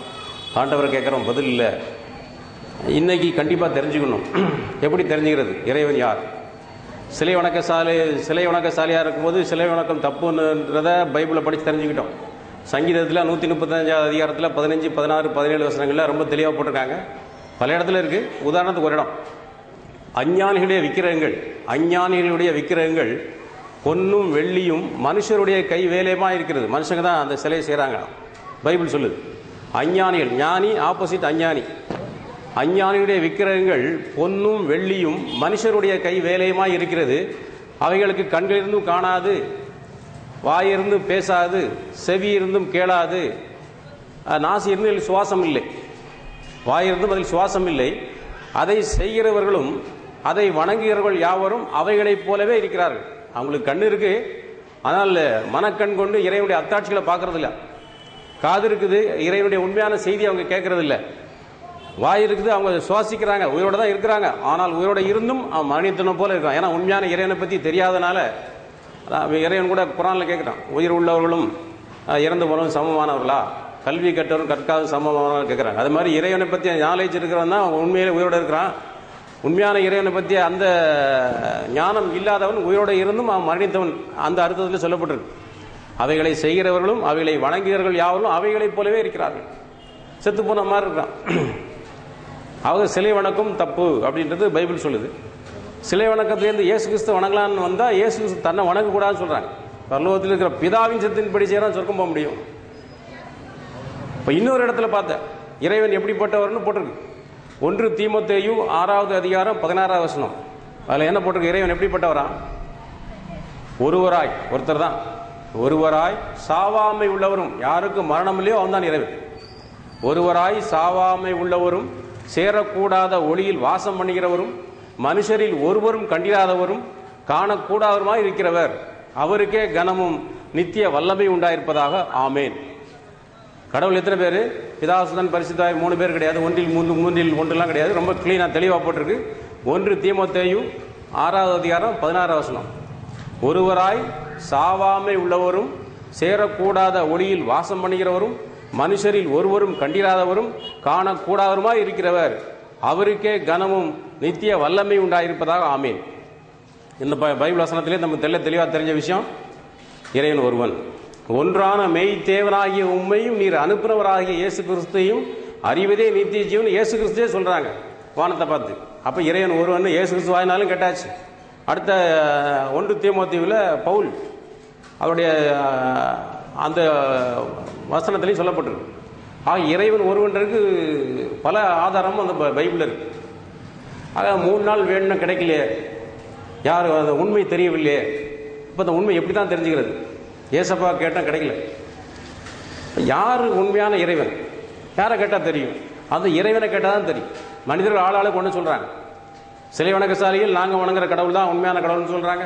ஆண்டவரை கேட்குறோம், பதில் இல்லை. இன்னைக்கு கண்டிப்பாக தெரிஞ்சுக்கணும். எப்படி தெரிஞ்சுக்கிறது இறைவன் யார்? சிலை வணக்கசாலியாக இருக்கும்போது சிலை வணக்கம் தப்புன்றத பைபிளை படித்து தெரிஞ்சுக்கிட்டோம். சங்கீதத்தில் 135 அதிகாரத்தில் 15, 16, 17 வசனங்களில் ரொம்ப தெளிவாக போட்டிருக்காங்க. பல இடத்துல இருக்குது. உதாரணத்துக்கு ஒரு இடம், அஞ்ஞானிகளுடைய விக்கிரகங்கள் பொன்னும் வெள்ளியும் மனுஷருடைய கை வேலையுமா இருக்கிறது. மனுஷங்க தான் அந்த சிலையை செய்கிறாங்க, பைபிள் சொல்லுது. அஞ்ஞானிகள், ஞானி ஆப்போசிட் அஞ்ஞானி. அஞ்ஞானியுடைய விக்கிரகங்கள் பொன்னும் வெள்ளியும் மனுஷருடைய கை வேலையுமா இருக்கிறது. அவைகளுக்கு கண்களிருந்தும் காணாது, வாயிருந்தும் பேசாது, செவி இருந்தும் கேளாது, நாசி இருந்து சுவாசம் இல்லை, வாயிருந்தும் அதில் சுவாசம் இல்லை. அதை செய்கிறவர்களும் அதை வணங்குகிறவர்கள் யாவரும் அவைகளைப் போலவே இருக்கிறார்கள். அவங்களுக்கு கண் இருக்கு, ஆனால் மனக்கண் கொண்டு இறைவனுடைய அத்தாட்சிகளை பார்க்கறது இல்லை. காது இருக்குது, இறைவனுடைய உண்மையான செய்தி அவங்க கேட்கறது இல்லை. வாய் இருக்குது, அவங்க சுவாசிக்கிறாங்க, உயிரோட தான் இருக்கிறாங்க. ஆனால் உயிரோட இருந்தும் அவன் மனிதனை போல இருக்கான். ஏன்னா உண்மையான இறைவனை பற்றி தெரியாதனால இறைவன் கூட குரானில் கேட்குறான், உயிர் உள்ளவர்களும் இறந்து போனவரும் சமமானவர்களா, கல்வி கற்றவரும் கற்காத சமமானவர்கள் கேட்குறாங்க. அது மாதிரி இறைவனை பற்றி நாலேஜ் இருக்கிறவன் தான் உண்மையிலே உயிரோட இருக்கிறான். உண்மையான இறைவனை பற்றி அந்த ஞானம் இல்லாதவன் உயிரோட இருந்தும் அவன் மரணித்தவன். அந்த அர்த்தத்தில் சொல்லப்பட்டிருக்கு. அவைகளை செய்கிறவர்களும் அவைகளை வணங்குகிறவர்கள் யாவரும் அவைகளைப் போலவே இருக்கிறார்கள். செத்து போன மாதிரி இருக்கான். அவங்க சிலை வணக்கம் தப்பு அப்படின்றது பைபிள் சொல்லுது. சிலை வணக்கத்திலேருந்து இயேசு கிறிஸ்து வணங்கலான்னு வந்தால் இயேசு கிறிஸ்து தன்னை வணங்கக்கூடாதுன்னு சொல்கிறாங்க. பரலோகத்தில் இருக்கிற பிதாவின் சித்தத்தின்படி செய்யறான் சொர்க்கம் போக முடியும். இப்போ இன்னொரு இடத்துல பார்த்தேன், இறைவன் எப்படிப்பட்டவர்னு போட்டிருக்கு. 1 தீமோத்தேயு 6வது அதிகாரம் 16வது வசனம். அதில் என்ன போட்டிருக்கு? இறைவன் எப்படிப்பட்டவரா? ஒருத்தர் தான், ஒருவராய் சாவாமை உள்ளவரும், யாருக்கு மரணம் இல்லையோ அவன் தான் இறைவன். ஒருவராய் சாவாமை உள்ளவரும், சேரக்கூடாத ஒளியில் வாசம் பண்ணுகிறவரும், மனுஷரில் ஒருவரும் கண்டிராதவரும், காணக்கூடாதவருமாய் இருக்கிறவர், அவருக்கே கனமும் நித்திய வல்லமை உண்டாயிருப்பதாக. ஆமேன். கடவுள் எத்தனை பேர்? பிதா சுதன் பரிசுத்தாய் 3 பேர் கிடையாது. 1 3 3 1 கிடையாது. ரொம்ப கிளீனாக தெளிவாக போட்டிருக்கு. 1 தீமோத்தேயு 6வது அதிகாரம் 16வது வசனம். ஒருவராய் சாவாமை உள்ளவரும் சேரக்கூடாத ஒளியில் வாசம் பண்ணுகிறவரும் மனுஷரில் ஒருவரும் கண்டிராதவரும் காணக்கூடாதவருமாய் இருக்கிறவர், அவருக்கே கனமும் நித்திய வல்லமை உண்டாயிருப்பதாக. ஆமீன். இந்த பைபிள் வசனத்திலே நம்ம தெளிவாக தெரிஞ்ச விஷயம், இறைவன் ஒருவன். ஒன்றான மெய் தேவனாகிய உண்மையும் நீர் அனுப்புனவராகிய இயேசு கிறிஸ்தையும் அறிவதே நித்திய ஜீவன் இயேசு கிறிஸ்துவே சொல்றாங்க வானத்தை பார்த்து. அப்ப இறைவன் ஒருவன் இயேசு கிறிஸ்து வாயினாலும் கேட்டாச்சு. அடுத்த 1 தீமோத்தேயுவில் பவுல் அவருடைய அந்த வசனத்திலையும் சொல்லப்பட்டிருக்கு. ஆக இறைவன் ஒருவன்றதுக்கு பல ஆதாரமும் அந்த பைபிள் இருக்கு. ஆக 3 நாள் வேணும்னா கிடைக்கலையே, யார் அந்த உண்மை தெரியவில்லையே, இப்போ அந்த உண்மை எப்படி தான் தெரிஞ்சுக்கிறது? ஏசப்பா கேட்டால் கிடைக்கல. யார் உண்மையான இறைவன்? யாரை கேட்டால் தெரியும்? அந்த இறைவனை கேட்டால் தான் தெரியும். மனிதர்கள் ஆளாளுக்கு ஒன்று சொல்கிறாங்க. சிலை வணக்கசாலிகள் நாங்கள் வணங்குற கடவுள் தான் உண்மையான கடவுள்னு சொல்கிறாங்க.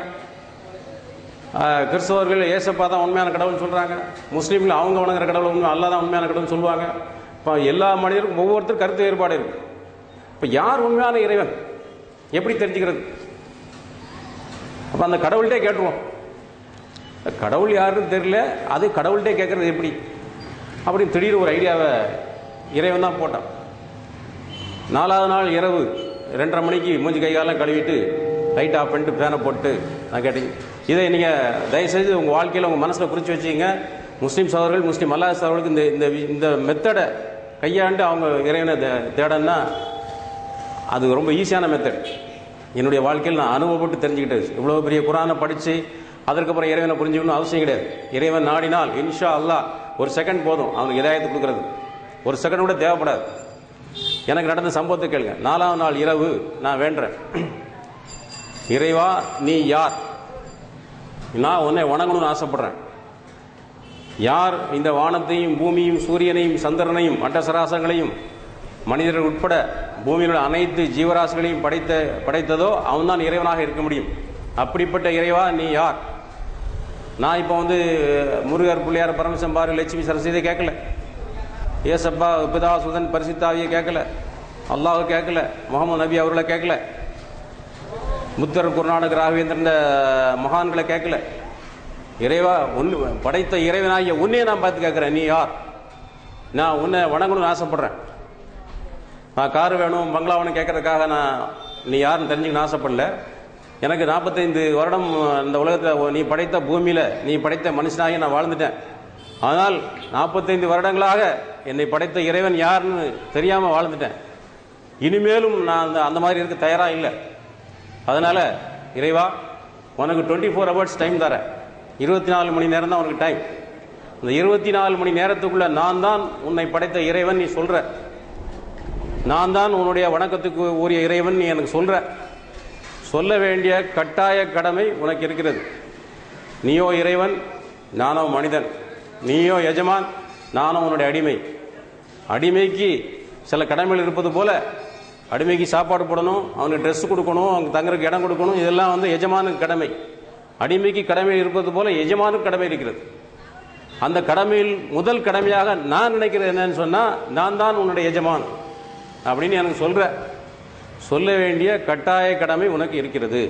கிறிஸ்தவர்கள் ஏசப்பா தான் உண்மையான கடவுள்னு சொல்கிறாங்க. முஸ்லீம்கள் அவங்க வணங்குற கடவுள் உண்மை அல்லா தான் உண்மையான கடவுள்னு சொல்லுவாங்க. இப்போ எல்லா மனிதருக்கும் ஒவ்வொருத்தரும் கருத்து வேறுபாடு இருக்கு. இப்போ யார் உண்மையான இறைவன் எப்படி தெரிஞ்சுக்கிறது? அப்போ அந்த கடவுள்கிட்டே கேட்டுருவோம். கடவுள் யாருன்னு தெரியல, அது கடவுள்கிட்டே கேட்கறது எப்படி அப்படின்னு திடீர்னு ஒரு ஐடியாவை இறைவன் தான் போட்டான். 4வது நாள் இரவு 2:30 மணிக்கு மூஞ்சி கைகாலம் கழுவிட்டு லைட் ஆஃப் பண்ணிட்டு ஃபேனை போட்டு நான் கேட்டீங்க. இதை நீங்கள் தயவுசெய்து உங்கள் வாழ்க்கையில் உங்கள் மனசில் குறித்து வச்சுக்கிங்க. முஸ்லீம் சகோதரர்கள், முஸ்லீம் அல்லாத சகோதரர்களுக்கு இந்த இந்த மெத்தடை கையாண்டு அவங்க இறைவனை தேடன்னா அது ரொம்ப ஈஸியான மெத்தட். என்னுடைய வாழ்க்கையில் நான் அனுபவப்பட்டு தெரிஞ்சுக்கிட்டது. இவ்வளோ பெரிய குரானை படித்து அதற்கப்புறம் இறைவனை புரிஞ்சுக்கணும் அவசியம் கிடையாது. இறைவன் நாடினால் இன்ஷா அல்லாஹ் 1 செகண்ட் போதும் அவனுக்கு இதாயத்தை கொடுக்கறது. 1 செகண்ட் கூட தேவைப்படாது. எனக்கு நடந்த சம்பவத்தை கேளுங்க. 4வது நாள் இரவு நான் வேண்டுறேன், இறைவா நீ யார்? நான் உன்னை வணங்கணும்னு ஆசைப்படுறேன். யார் இந்த வானத்தையும் பூமியும் சூரியனையும் சந்திரனையும் அண்டசராசங்களையும் மனிதர்கள் உட்பட பூமியிலுள்ள அனைத்து ஜீவராசிகளையும் படைத்ததோ அவன் தான் இறைவனாக இருக்க முடியும். அப்படிப்பட்ட இறைவா நீ யார்? நான் இப்போ முருகர், பிள்ளையார், பரமசம்பாரு, லட்சுமி, சரஸ்வதியை கேட்கல, ஏசப்பா, பிதா, சுதன், பரிசுத்தாவியை கேட்கல, அல்லாஹ் கேட்கல, முகமது நபி அவர்களை கேட்கல, புத்தர், குருநானக், ராகவேந்திரன் மகான்களை கேட்கல. இறைவா படைத்த இறைவனாகிய உன்னையே நான் பார்த்து கேட்கிறேன், நீ யார்? நான் உன்னை வணங்கணும்னு ஆசைப்படுறேன். நான் கார் வேணும், பங்களா வேணும் கேட்கறதுக்காக நான் நீ யாருன்னு தெரிஞ்சுக்கணும்னு ஆசைப்படல. எனக்கு 45 வருடம் இந்த உலகத்தில் நீ படைத்த பூமியில் நீ படைத்த மனுஷனாகி நான் வாழ்ந்துட்டேன். ஆனால் 45 வருடங்களாக என்னை படைத்த இறைவன் யாருன்னு தெரியாமல் வாழ்ந்துட்டேன். இனிமேலும் நான் அந்த மாதிரி இருக்க தயாராக இல்லை. அதனால் இறைவா உனக்கு 24 ஹவர்ஸ் டைம் தரேன். 24 மணி நேரம் தான் உனக்கு டைம். இந்த 24 மணி நேரத்துக்குள்ள நான் தான் உன்னை படைத்த இறைவன் நீ சொல்ற, நான் தான் உன்னுடைய வணக்கத்துக்கு உரிய இறைவன் நீ எனக்கு சொல்ற. சொல்ல வேண்டிய கட்டாய கடமை உனக்கு இருக்கிறது. நீயோ இறைவன், நானோ மனிதன். நீயோ எஜமான், நானோ உன்னுடைய அடிமை. அடிமைக்கு சில கடமைகள் இருப்பது போல அடிமைக்கு சாப்பாடு போடணும், அவனுக்கு ட்ரெஸ் கொடுக்கணும், அவங்க தங்குறதுக்கு இடம் கொடுக்கணும், இதெல்லாம் எஜமானுக்கு கடமை. அடிமைக்கு கடமை இருப்பது போல எஜமானுக்கு கடமை இருக்கிறது. அந்த கடமையில் முதல் கடமையாக நான் நினைக்கிறது என்னன்னு சொன்னா, நான் தான் உன்னுடைய எஜமான் அப்படின்னு எனக்கு சொல்ல வேண்டிய கட்டாய கடமை உனக்கு இருக்கிறது.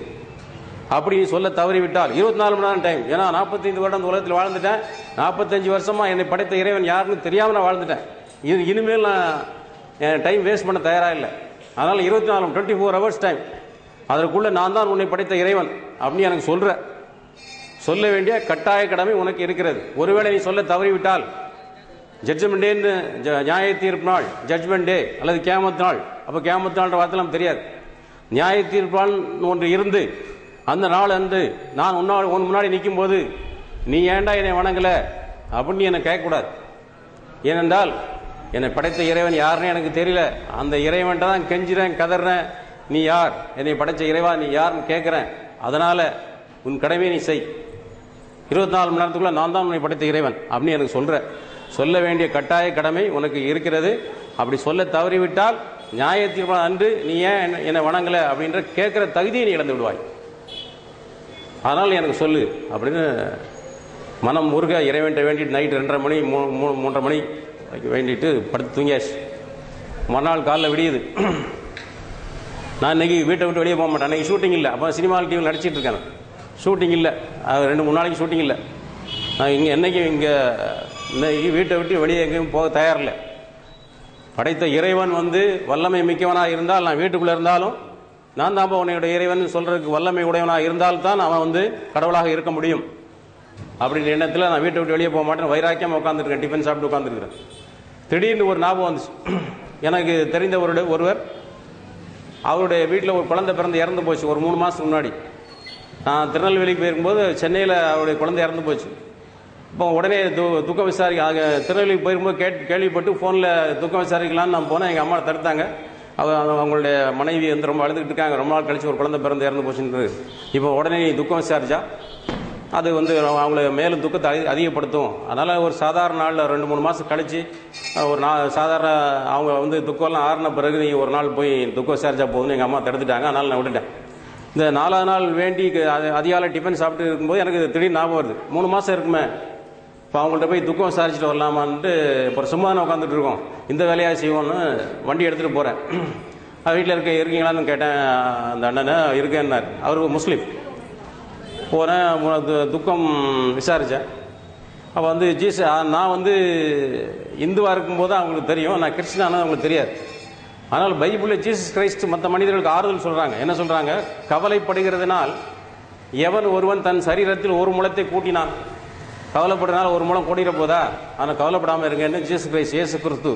அப்படி சொல்ல தவறிவிட்டால் 24 மணி நேரம் டைம். ஏன்னா 45 வருடம் உலகத்தில் வாழ்ந்துட்டேன். 45 வருஷமா என்னை படைத்த இறைவன் யாருன்னு தெரியாம நான் வாழ்ந்துட்டேன். இனிமேல் நான் என் டைம் வேஸ்ட் பண்ண தயாரா இல்லை. அதனால 24 ஹவர்ஸ் டைம், அதற்குள்ள நான் தான் உன்னை படைத்த இறைவன் அப்படின்னு எனக்கு சொல்ல வேண்டிய கட்டாய கடமை உனக்கு இருக்கிறது. ஒருவேளை நீ சொல்ல தவறிவிட்டால் ஜட்ஜ்மெண்ட் டேன்னு, நியாய தீர்ப்பு நாள், ஜட்ஜ்மெண்ட் டே அல்லது கியாமத் நாள். அப்போ கியாமத் நாள் வார்த்தைலாம் தெரியாது. நியாய தீர்ப்பு நாள் ஒன்று இருந்து அந்த நாள் அன்று நான் உன் முன்னாடி நிற்கும் போது நீ ஏண்டா என்னை வணங்கல அப்படின்னு என்னை கேட்கக்கூடாது. ஏனென்றால் என்னை படைத்த இறைவன் யாருன்னு எனக்கு தெரியல. அந்த இறைவன்ட்ட தான் கெஞ்சுறேன், கதறேன், நீ யார், என்னை படைத்த இறைவா நீ யாருன்னு கேட்கிறேன். அதனால உன் கடமையை நீ செய். 24 மணி நேரத்துக்குள்ள நான் தான் உன்னை படைத்த இறைவன் அப்படின்னு எனக்கு சொல்ல வேண்டிய கட்டாய கடமை உனக்கு இருக்கிறது. அப்படி சொல்ல தவறிவிட்டால் நியாய தீர்ப்பு அன்று நீ ஏன் என்னை வணங்கல அப்படின்ற கேட்கிற தகுதியை நீ இழந்து விடுவாய். அதனால் எனக்கு சொல்லு அப்படின்னு மனம் முருக இறைவன்ட்ட வேண்டிட்டு நைட்டு 2:30 மணி 3:30 மணி வேண்டிட்டு படுத்து தூங்கியாச்சு. மறுநாள் காலைல விடியுது. நான் இன்றைக்கி வீட்டை விட்டு வெளியே போக மாட்டேன். அன்றைக்கி ஷூட்டிங் இல்லை. அப்போ சினிமா டிவியில் நடிச்சிட்டு இருக்கேன். ஷூட்டிங் இல்லை, 2-3 நாளைக்கு ஷூட்டிங் இல்லை. நான் என்றைக்கும் இன்னைக்கு வீட்டை விட்டு வெளியே எங்கேயும் போக தயாரில்லை. படைத்த இறைவன் வல்லமை மிக்கவனாக இருந்தால், நான் வீட்டுக்குள்ளே இருந்தாலும் நான் தான் உன்னுடைய இறைவன் சொல்கிறதுக்கு வல்லமை உடையவனாக இருந்தால்தான் அவன் கடவுளாக இருக்க முடியும் அப்படின்ற எண்ணத்தில் நான் வீட்டை விட்டு வெளியே போக மாட்டேன். வைராக்கியமாக உட்காந்துருக்கேன். டிஃபன் சாப்பிட்டு உட்காந்துருக்கிறேன். திடீர்னு ஒரு ஞாபகம் வந்துச்சு. எனக்கு தெரிந்த ஒருவர் அவருடைய வீட்டில் ஒரு குழந்தை பிறந்து இறந்து போச்சு. ஒரு 3 மாதத்துக்கு முன்னாடி நான் திருநெல்வேலிக்கு போயிருக்கும்போது சென்னையில் அவருடைய குழந்தை இறந்து போச்சு. இப்போ உடனே துக்கம் விசாரிக்க திருநெல்வேலிக்கு போயிருக்கும்போது கேள்விப்பட்டு ஃபோனில் துக்கம் விசாரிக்கலான்னு நான் போனேன். எங்கள் அம்மா தடுத்தாங்க. அவங்களுடைய மனைவி ரொம்ப அழுதுகிட்டு இருக்காங்க. ரொம்ப நாள் கழிச்சு ஒரு குழந்தை பிறந்து இறந்து போச்சுன்றது. இப்போ உடனே துக்கம் விசாரிச்சா அது அவங்கள மேலும் துக்கத்தை அதிகப்படுத்தும். அதனால் ஒரு சாதாரண நாளில் 2-3 மாதம் கழித்து ஒரு சாதாரண அவங்க துக்கம்லாம் ஆறின பிறகு நீங்கள் ஒரு நாள் போய் துக்கம் விசாரிச்சா போதும்னு எங்கள் அம்மா தடுத்துட்டாங்க. அதனால் நான் விட்டுட்டேன். இந்த 4ஆவது நாள் வேண்டி அதிகாலை டிஃபன் சாப்பிட்டு இருக்கும்போது எனக்கு திடீர்னு ஞாபகம் வருது. 3 மாதம் இருக்குமே, இப்போ அவங்கள்ட்ட போய் துக்கம் விசாரிச்சுட்டு வரலாமான்ட்டு இப்போ சும்மா தான் உட்காந்துட்டு இருக்கோம். இந்த வேலையாக செய்வோன்னு வண்டி எடுத்துகிட்டு போகிறேன். வீட்டில் இருக்கீங்களான்னு கேட்டேன். அந்த அண்ணனை இருக்கேன்னார். அவர் முஸ்லீம். போகிறேன், துக்கம் விசாரித்தேன். அப்போ நான் இந்துவாக இருக்கும்போது அவங்களுக்கு தெரியும், நான் கிறிஸ்டினானது அவங்களுக்கு தெரியாது. ஆனால் பைபிளில் ஜீசஸ் கிரைஸ்ட் மற்ற மனிதர்களுக்கு ஆறுதல் சொல்கிறாங்க. என்ன சொல்கிறாங்க? கவலைப்படுகிறதுனால் எவன் ஒருவன் தன் சரீரத்தில் ஒரு முழத்தை கூட்டினான், கவலைப்படுறதுனால ஒரு முழம் கூட்டிட போதா? ஆனால் கவலைப்படாமல் இருங்கன்னு ஜீசஸ் கிரைஸ்ட், இயேசு கிறிஸ்து,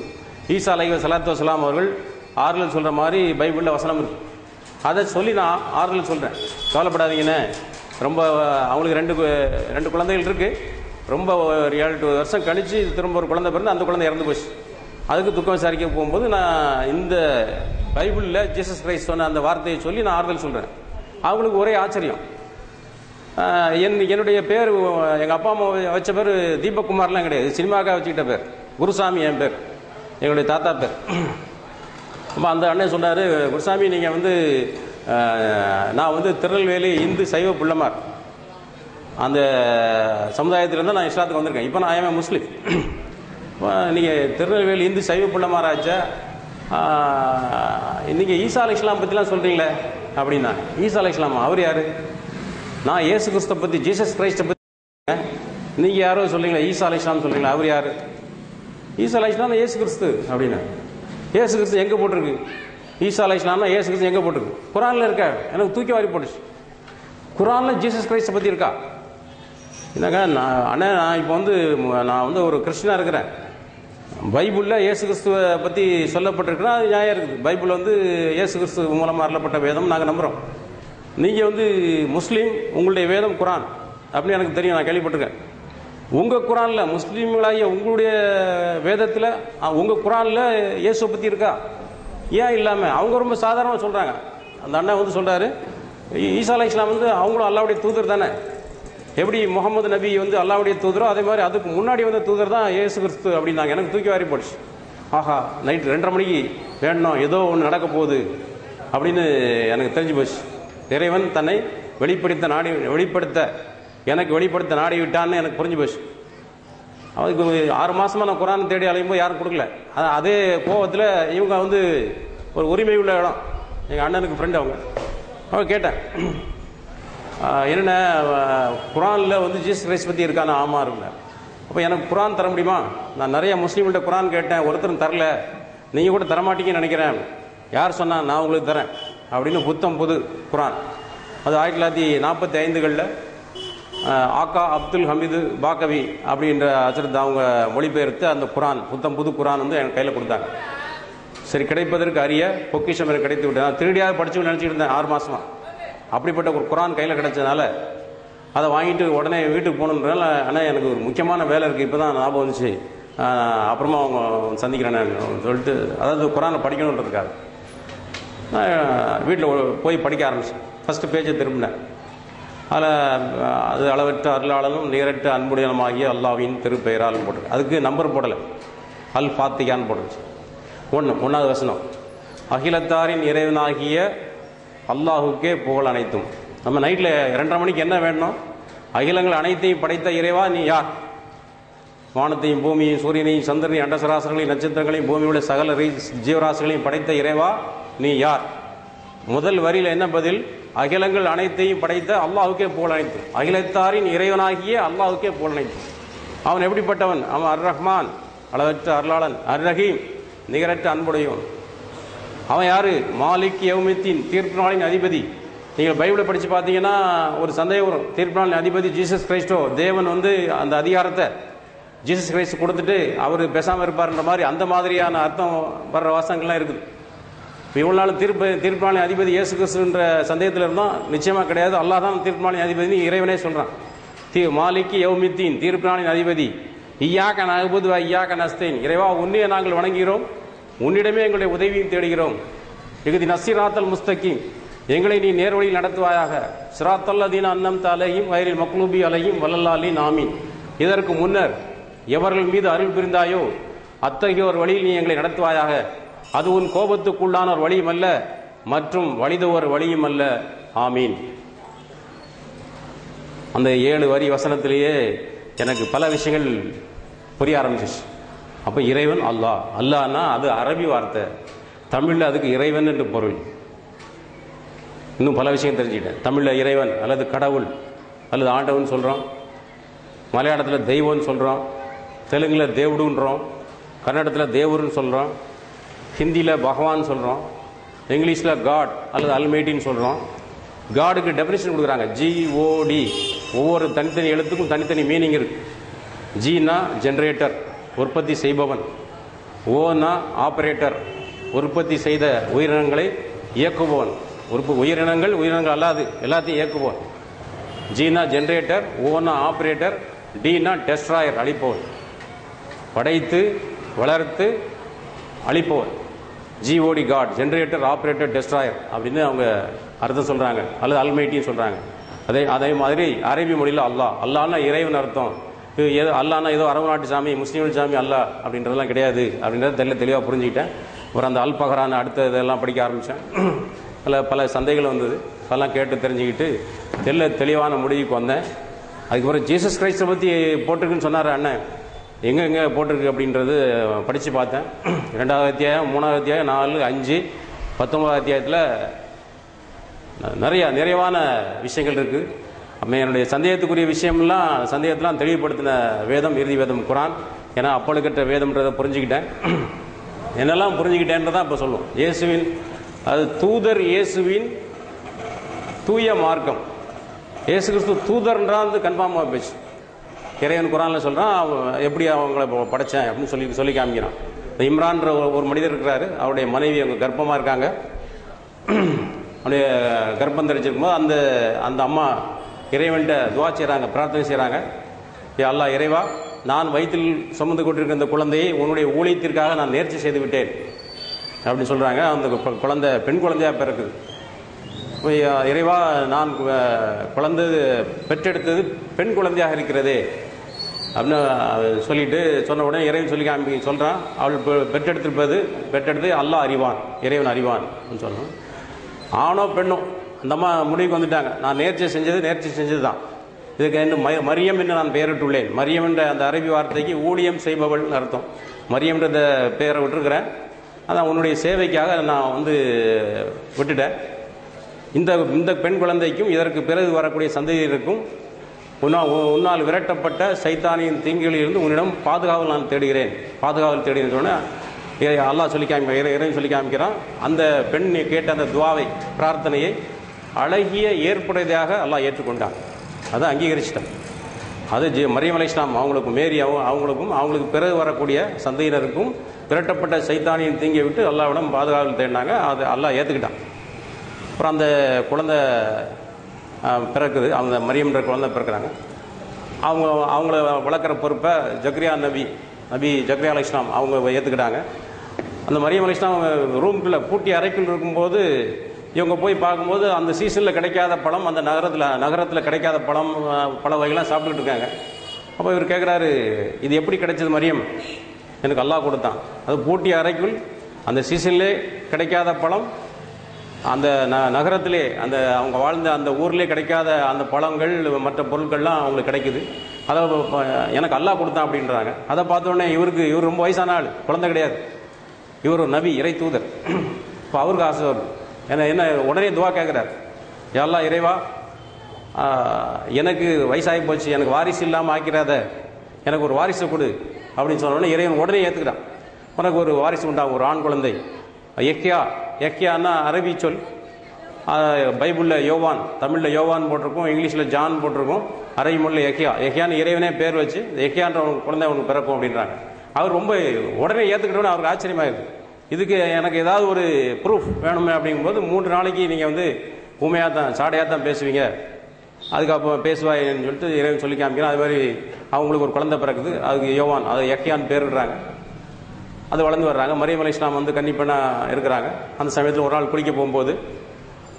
ஈசா அலைஹிஸ்ஸலாத்து வஸ்ஸலாம் அவர்கள் ஆறுதல் சொல்கிற மாதிரி பைபிளில் வசனம் இருக்கு. அதை சொல்லி நான் ஆறுதல் சொல்கிறேன். கவலைப்படாதீங்கன்னு. ரொம்ப அவங்களுக்கு 2 குழந்தைகள் இருக்குது. ரொம்ப ஒரு 7-8 வருஷம் கழித்து திரும்ப ஒரு குழந்தை பிறந்து அந்த குழந்தை இறந்து போச்சு. அதுக்கு துக்கம் விசாரிக்க போகும்போது நான் இந்த பைபிளில் ஜீசஸ் கிரைஸ்ட் சொன்ன அந்த வார்த்தையை சொல்லி நான் ஆறுதல் சொல்கிறேன். அவங்களுக்கு ஒரே ஆச்சரியம். என்னுடைய பேர் எங்கள் அப்பா அம்மா வச்ச பேர் தீபக்குமார்லாம் கிடையாது. சினிமாக்காக வச்சுக்கிட்ட பேர் குருசாமி. என் பேர் எங்களுடைய தாத்தா பேர். அப்போ அந்த அண்ணன் சொன்னார், குருசாமி நீங்கள் நான் திருநெல்வேலி இந்து சைவ பிள்ளைமார் அந்த சமுதாயத்திலேருந்து நான் இஸ்லாத்துக்கு வந்திருக்கேன். இப்போ நான் ஐஎம் முஸ்லீம். நீங்கள் திருநெல்வேலி இந்து சைவ பிள்ளைமாராச்சா, நீங்கள் ஈசா அலைஹிஸ்ஸலாம் பற்றிலாம் சொல்கிறீங்களே அப்படின்னா. ஈசா அலைஹிஸ்ஸலாம் அவர் யார்? நான் இயேசு கிறிஸ்தை பற்றி, ஜீசஸ் கிரைஸ்ட்டை பற்றி. நீங்கள் யாரோ சொல்கிறீங்களா ஈசா அலைஹிஸ்ஸலாம் சொல்கிறீங்களா, அவர் யார்? ஈசா அலைஹிஸ்ஸலாம் இயேசு கிறிஸ்து அப்படின்னா. இயேசு கிறிஸ்து எங்கே போட்டிருக்கு? ஈசா அலைஹிஸ்ஸலாம்னா இயேசு கிறிஸ்து எங்கே போட்டிருக்கு? குரானில் இருக்கா? எனக்கு தூக்கி வாரி போட்டுச்சு. குரானில் ஜீசஸ் கிரைஸ்ட்டை பற்றி இருக்கா? என்னங்க அண்ணன், நான் இப்போ நான் ஒரு கிறிஸ்டினாக இருக்கிறேன். பைபிளில் இயேசு கிறிஸ்துவை பற்றி சொல்லப்பட்டிருக்குன்னா அது நியாயம் இருக்குது. பைபிள் இயேசு கிறிஸ்து மூலமாக அருளப்பட்ட வேதம் நாங்கள் நம்புகிறோம். நீங்கள் முஸ்லீம், உங்களுடைய வேதம் குரான் அப்படின்னு எனக்கு தெரியும், நான் கேள்விப்பட்டிருக்கேன். உங்கள் குரானில், முஸ்லீம்களாகிய உங்களுடைய வேதத்தில், உங்கள் குரானில் இயேசுவை பற்றி இருக்கா? ஏன் இல்லாமல்? அவங்க ரொம்ப சாதாரணமாக சொல்கிறாங்க. அந்த அண்ணன் சொல்கிறாரு, ஈசா அலைஹிஸ்ஸலாம் அவங்களும் அல்லாவுடைய தூதர் தானே. எப்படி முகமது நபி அல்லாவுடைய தூதரோ அதே மாதிரி அதுக்கு முன்னாடி தூதர் தான் இயேசு கிறிஸ்து அப்படின்னாங்க. எனக்கு தூக்கி வாரி போடுச்சு. ஆஹா, நைட் 2:30 மணிக்கு வேணும், ஏதோ ஒன்று நடக்க போகுது அப்படின்னு எனக்கு தெரிஞ்சு போச்சு. இறைவன் தன்னை எனக்கு வெளிப்படுத்த நாடி விட்டான்னு எனக்கு புரிஞ்சு போச்சு. அதுக்கு 6 மாதமாக நான் குரான் தேடி அலையும்போது யாரும் கொடுக்கல. அதே கோவத்தில் இவங்க ஒரு உரிமை உள்ள இடம், எங்கள் அண்ணனுக்கு ஃப்ரெண்டு அவங்க கேட்டேன், என்னென்ன குரானில் ஜீசஸ் கிரைஸ்ட் பற்றி இருக்கான்னு. ஆமாம் இருக்குங்க. அப்போ எனக்கு குரான் தர முடியுமா? நான் நிறைய முஸ்லீம்கிட்ட குரான் கேட்டேன், ஒருத்தரும் தரல. நீங்கள் கூட தரமாட்டீங்கன்னு நினைக்கிறேன். யார் சொன்னால் நான் உங்களுக்கு தரேன் அப்படின்னு புது குரான். அது 1945களில் ஆக்கா அப்துல் ஹமீது பாக்கவி அப்படின்ற அசரத் அவங்க மொழிபெயர்த்து அந்த குரான், புது குரான் என் கையில் கொடுத்தாங்க. சரி, கிடைப்பதற்கு அரிய பொக்கிஷம் எனக்கு கிடைத்து விட்டேன். நான் திருடியாக படிச்சு நினச்சிட்டு இருந்தேன் 6 மாதமாக. அப்படிப்பட்ட ஒரு குரான் கையில் கிடைச்சதுனால அதை வாங்கிட்டு உடனே வீட்டுக்கு போகணுன்றதுனால, ஆனால் எனக்கு ஒரு முக்கியமான வேலை இருக்குது, இப்போ தான் ஞாபகம் வந்துச்சு, அப்புறமா அவங்க சந்திக்கிறேன் சொல்லிட்டு, அதாவது குரானை படிக்கணுன்றதுக்காக வீட்டில் போய் படிக்க ஆரம்பித்தேன். ஃபஸ்ட்டு பேஜை திரும்பினேன். அது அளவற்ற அருளாளனும் நிகரற்ற அன்புடையனுமாகிய அல்லாஹ்வின் திருப்பெயராலும் போட்டிருக்கு. அதுக்கு நம்பர் போடலை, அல் ஃபாத்திகான்னு போட்டுருச்சு. 1வது வசனம், அகிலத்தாரின் இறைவனாகிய அல்லாஹுக்கே புகழ் அனைத்தும். நம்ம நைட்டில் 2:30 மணிக்கு என்ன வேணும்? அகிலங்கள் அனைத்தையும் படைத்த இறைவா நீ யார்? வானத்தையும் பூமியையும் சூரியனையும் சந்திரனையும் அண்டசராசங்களையும் நட்சத்திரங்களையும் பூமியுடைய சகல ஜீவராசிகளையும் படைத்த இறைவா நீ யார் முதல் வரியில் என்ன பதில்? அகிலங்கள் அனைத்தையும் படைத்த அல்லாஹுக்கே புகழ் அனைத்து, அகிலத்தாரின் இறைவனாகிய அல்லாஹுக்கே புகழ் அனைத்து. அவன் எப்படிப்பட்டவன்? அவன் அர் ரஹ்மான், அளவற்ற அருளாளன், அர் ரஹீம், நிகரற்ற அன்புடையவன். அவன் யாரு? மாலிக் யௌமித்தீன், தீர்ப்பு நாளின் அதிபதி. நீங்கள் பைபிளை படித்து பார்த்தீங்கன்னா ஒரு சந்தேகம் வரும். தீர்ப்பு நாளின் அதிபதி ஜீசஸ் கிரைஸ்டோ, தேவன் அந்த அதிகாரத்தை ஜீசஸ் கிரைஸ்ட் கொடுத்துட்டு அவர் பேசாமல் இருப்பார்ன்ற மாதிரி அந்த மாதிரியான அர்த்தம் வர்ற வாசகங்கள்லாம் இருக்குது. இவ்வளோ நாள் தீர்ப்பு நாளின் அதிபதி இயேசு கிறிஸ்துன்ற சந்தேகத்தில் இருந்தோம். நிச்சயமாக கிடையாது. அல்லாஹ் தான் தீர்ப்பு நாளின் அதிபதி, இறைவனே சொல்கிறான். மாலிக் யௌமித்தீன், தீர்ப்பு நாளின் அதிபதி. இய்யாக்க நஅபுது வ இய்யாக்க நஸ்தஈன், இறைவா உன்னையே நாங்கள் வணங்குகிறோம், உன்னிடமே எங்களுடைய உதவியும் தேடுகிறோம். இஹ்தின ஸிராத்தல் முஸ்தகீம், எங்களை நீ நேர்வழியில் நடத்துவாயாக. ஸிராத்தல்லதீன அன்அம்த அலைஹிம் கைரில் மக்லூபி அலைஹிம் வலல்லாலின் ஆமீன். இதற்கு முன்னர் எவர்கள் மீது அருள் புரிந்தாயோ அத்தகைய ஒரு வழியில் நீ எங்களை நடத்துவாயாக. அது உன் கோபத்துக்குள்ளான ஒரு வழியும் அல்ல, மற்றும் வழிதோர் வழியும் அல்ல. ஆமீன். அந்த 7 வரி வசனத்திலேயே எனக்கு பல விஷயங்கள் புரிய ஆரம்பிச்சிச்சு. அப்போ இறைவன் அல்லாஹ். அல்லாஹ்னா அது அரபி வார்த்தை, தமிழில் அதுக்கு இறைவன் என்று பொருள். இன்னும் பல விஷயம் தெரிஞ்சுக்கிட்டேன். தமிழில் இறைவன் அல்லது கடவுள் அல்லது ஆண்டவன் சொல்கிறோம், மலையாளத்தில் தெய்வம்னு சொல்கிறோம், தெலுங்கில் தேவுடுன்றோம், கன்னடத்தில் தேவருன்னு சொல்கிறோம், ஹிந்தியில் பகவான் சொல்கிறோம், இங்கிலீஷில் காட் அல்லது அல்மைட்டின்னு சொல்கிறோம். காடுக்கு டெஃபினிஷன் கொடுக்குறாங்க, ஜிஓடி. ஒவ்வொரு தனித்தனி எழுத்துக்கும் தனித்தனி மீனிங் இருக்கு. ஜினா ஜென்ரேட்டர், உற்பத்தி செய்பவன். ஓனா ஆபரேட்டர், உற்பத்தி செய்த உயிரினங்களை இயக்குபவன். உயிரினங்கள் அல்லாது எல்லாத்தையும் இயக்குபவன். ஜினா ஜென்ரேட்டர், ஓனா ஆபரேட்டர், டினா டெஸ்ட்ராயர், அழிப்பவன். படைத்து வளர்த்து அழிப்பவன். ஜிஓடி காட், ஜென்ரேட்டர், ஆபரேட்டர், டெஸ்ட்ராயர் அப்படின்னு அவங்க அர்த்தம் சொல்றாங்க, அல்லது அல்மைட்டின்னு சொல்றாங்க. அதே மாதிரி அரபி மொழியில் அல்லாஹ். அல்லாஹ்னா இறைவன் அர்த்தம். அல்லாஹ்னா ஏதோ அரபு நாட்டு சாமி, முஸ்லீம் சாமி அல்லாஹ் அப்படின்றதெல்லாம் கிடையாது அப்படின்றத தெளிவாக புரிஞ்சுக்கிட்டேன். அப்புறம் அந்த அல்பகரான அடுத்த இதெல்லாம் படிக்க ஆரம்பித்தேன். அதில் பல சந்தைகள் வந்தது, அதெல்லாம் கேட்டு தெரிஞ்சுக்கிட்டு தெளிவான முடிவுக்கு வந்தேன். அதுக்கப்புறம் ஜீசஸ் கிரைஸ்டை பற்றி போட்டிருக்குன்னு சொன்னார் அண்ணன். எங்கே போட்டிருக்கு அப்படின்றது படித்து பார்த்தேன். 2வது அத்தியாயம், 3வது அத்தியாயம், 4, 5, 19வது அத்தியாயத்தில் நிறைவான விஷயங்கள் இருக்குது. அப்போ என்னுடைய சந்தேகத்துக்குரிய சந்தேகத்தெல்லாம் தெளிவுபடுத்தின வேதம் இறுதி வேதம் குரான். ஏன்னா அப்பழுக்கற்ற வேதம்ன்றதை புரிஞ்சுக்கிட்டேன். என்னெல்லாம் புரிஞ்சுக்கிட்டேன்றதான் இப்போ சொல்லுவோம். இயேசுவின் அது தூதர், இயேசுவின் தூய மார்க்கம். இயேசு கிறிஸ்து தூதர்ன்றான் கன்ஃபார்மாக போச்சு. இறைவன் குரானில் சொல்கிறான், எப்படி அவங்கள படைச்சேன் அப்படின்னு சொல்லி காமிக்கிறான். இம்ரான்ற ஒரு மனிதர் இருக்கிறாரு, அவருடைய மனைவி அவங்க கர்ப்பமாக இருக்காங்க. அவருடைய கர்ப்பம் தெரிஞ்சிருக்கும் போது அந்த அம்மா இறைவன்கிட்ட துவா செய்கிறாங்க, பிரார்த்தனை செய்கிறாங்க. அல்லாஹ் இறைவா, நான் வயிற்றில் சுமந்து கொண்டிருக்கிற இந்த குழந்தையை உன்னுடைய ஊழியத்திற்காக நான் நேர்ச்சி செய்து விட்டேன் அப்படின்னு சொல்கிறாங்க. அந்த குழந்தை பெண் குழந்தையாக பிறக்குது. இறைவா, நான் குழந்தை பெற்றெடுத்தது பெண் குழந்தையாக இருக்கிறதே அப்படின்னு சொல்லிட்டு சொன்ன உடனே இறைவன் சொல்கிறான், அவள் பெற்றெடுத்து அல்லாஹ் அறிவான், இறைவன் அறிவான் அப்படின்னு சொல்லணும். ஆணோ பெண்ணோ அந்த அம்மா முடிவுக்கு வந்துட்டாங்க, நான் நேர்ச்சி செஞ்சது தான். இதுக்கு என்ன மரியம் என்று நான் பெயரிட்டுள்ளேன். மரியம் என்ற அந்த அரபி வார்த்தைக்கு ஊழியம் செய்பவள் அர்த்தம். மரியம் என்ற பெயரை விட்டுருக்கிறேன், அதான் உன்னுடைய சேவைக்காக நான் விட்டுட்டேன். இந்த பெண் குழந்தைக்கும் இதற்கு பிறகு வரக்கூடிய சந்ததியினருக்கும் உன்னால் விரட்டப்பட்ட சைத்தானியின் தீங்குகளில் இருந்து உன்னிடம் பாதுகாவல் நான் தேடுகிறேன். பாதுகாவல் தேடுகிறேன்னு சொன்னால் அல்லாஹ் இறைவன் சொல்லி காமிக்கிறான். அந்த பெண் கேட்ட அந்த துவாவை, பிரார்த்தனையை அழகிய ஏற்புடையதாக அல்லாஹ் ஏற்றுக்கொண்டான். அதை அங்கீகரிச்சிட்டான். அது மரியம் அலைஹிஸ்ஸலாம் அவங்களுக்கும், மேரி அவங்களுக்கு பிறகு வரக்கூடிய சந்ததியினருக்கும் விரட்டப்பட்ட சைத்தானியின் தீங்கை விட்டு அல்லாஹ்விடம் பாதுகாவல் தேடினாங்க. அது அல்லாஹ் ஏற்றுக்கிட்டான். அப்புறம் அந்த குழந்தை பிறக்குது. அந்த மரியம்ன்ற குழந்தை பிறக்கிறாங்க. அவங்கள வளர்க்குற பொறுப்பை நபி ஜக்ரியா அலைஹிஸ்ஸலாம் அவங்க ஏற்றுக்கிட்டாங்க. அந்த மரியம் அலைஹிஸ்ஸலாம் ரூம்குள்ளே பூட்டி அறைக்குள் இருக்கும்போது இவங்க போய் பார்க்கும்போது அந்த சீசனில் கிடைக்காத பழம், அந்த நகரத்தில் கிடைக்காத பழ வகைலாம் சாப்பிட்டுக்கிட்டு இருக்காங்க. அப்போ இவர் கேட்குறாரு, இது எப்படி கிடைச்சது மரியம்? எனக்கு அல்லாஹ் கொடுத்தான். அது பூட்டி அறைக்குள் அந்த சீசன்லே கிடைக்காத பழம், அந்த நகரத்திலே அவங்க வாழ்ந்த அந்த ஊர்லேயே கிடைக்காத அந்த பழங்கள் மற்ற பொருட்கள்லாம் அவங்களுக்கு கிடைக்குது. அதை எனக்கு அல்லாஹ் கொடுத்தான் அப்படின்றாங்க. அதை பார்த்தோன்னே இவர் ரொம்ப வயசான ஆள், குழந்தை கிடையாது, இவர் ஒரு நபி, இறை தூதர். இப்போ அவருக்கு ஆசை வருது, என்ன உடனே துவா கேட்குறார், யா அல்லாஹ் இறைவா, எனக்கு வயசாகி போச்சு, எனக்கு வாரிசு இல்லாமல் ஆக்கிறாத, எனக்கு ஒரு வாரிசை கொடு அப்படின்னு சொன்ன உடனே இறைவன் உடனே ஏற்றுக்கிறான். உனக்கு ஒரு வாரிசு உண்டாகும், ஒரு ஆண் குழந்தை. எக்கியான்னா அரபி சொல். பைபிளில் யோவான், தமிழில் யோவான் போட்டிருக்கும், இங்கிலீஷில் ஜான் போட்டிருக்கும், அரபி மொழியில் எக்கியான்னு இறைவனே பேர் வச்சு எக்கியான்ற குழந்தை அவனுக்கு பிறக்கும் அப்படின்றாங்க. அவர் ரொம்ப உடனே ஏற்றுக்கிட்டோன்னு அவருக்கு ஆச்சரியமாயிருக்கு. இதுக்கு எனக்கு ஏதாவது ஒரு ப்ரூஃப் வேணுமே அப்படிங்கும்போது 3 நாளைக்கு நீங்கள் வந்து ஊமையாக தான் சாடையாக தான் பேசுவீங்க, அதுக்கப்புறம் பேசுவாயின்னு சொல்லிட்டு இறைவன் சொல்லி காமிக்கிறேன். அது மாதிரி அவங்களுக்கு ஒரு குழந்தை பிறக்குது, அதுக்கு யோவான், அது எக்கியான்னு பேருடுறாங்க. அது வளர்ந்து வர்றாங்க. மரியம் அலைஹிஸ்ஸலாம் வந்து கன்னிப்பெண்ணாக இருக்கிறாங்க. அந்த சமயத்தில் ஒரு நாள் குளிக்க போகும்போது,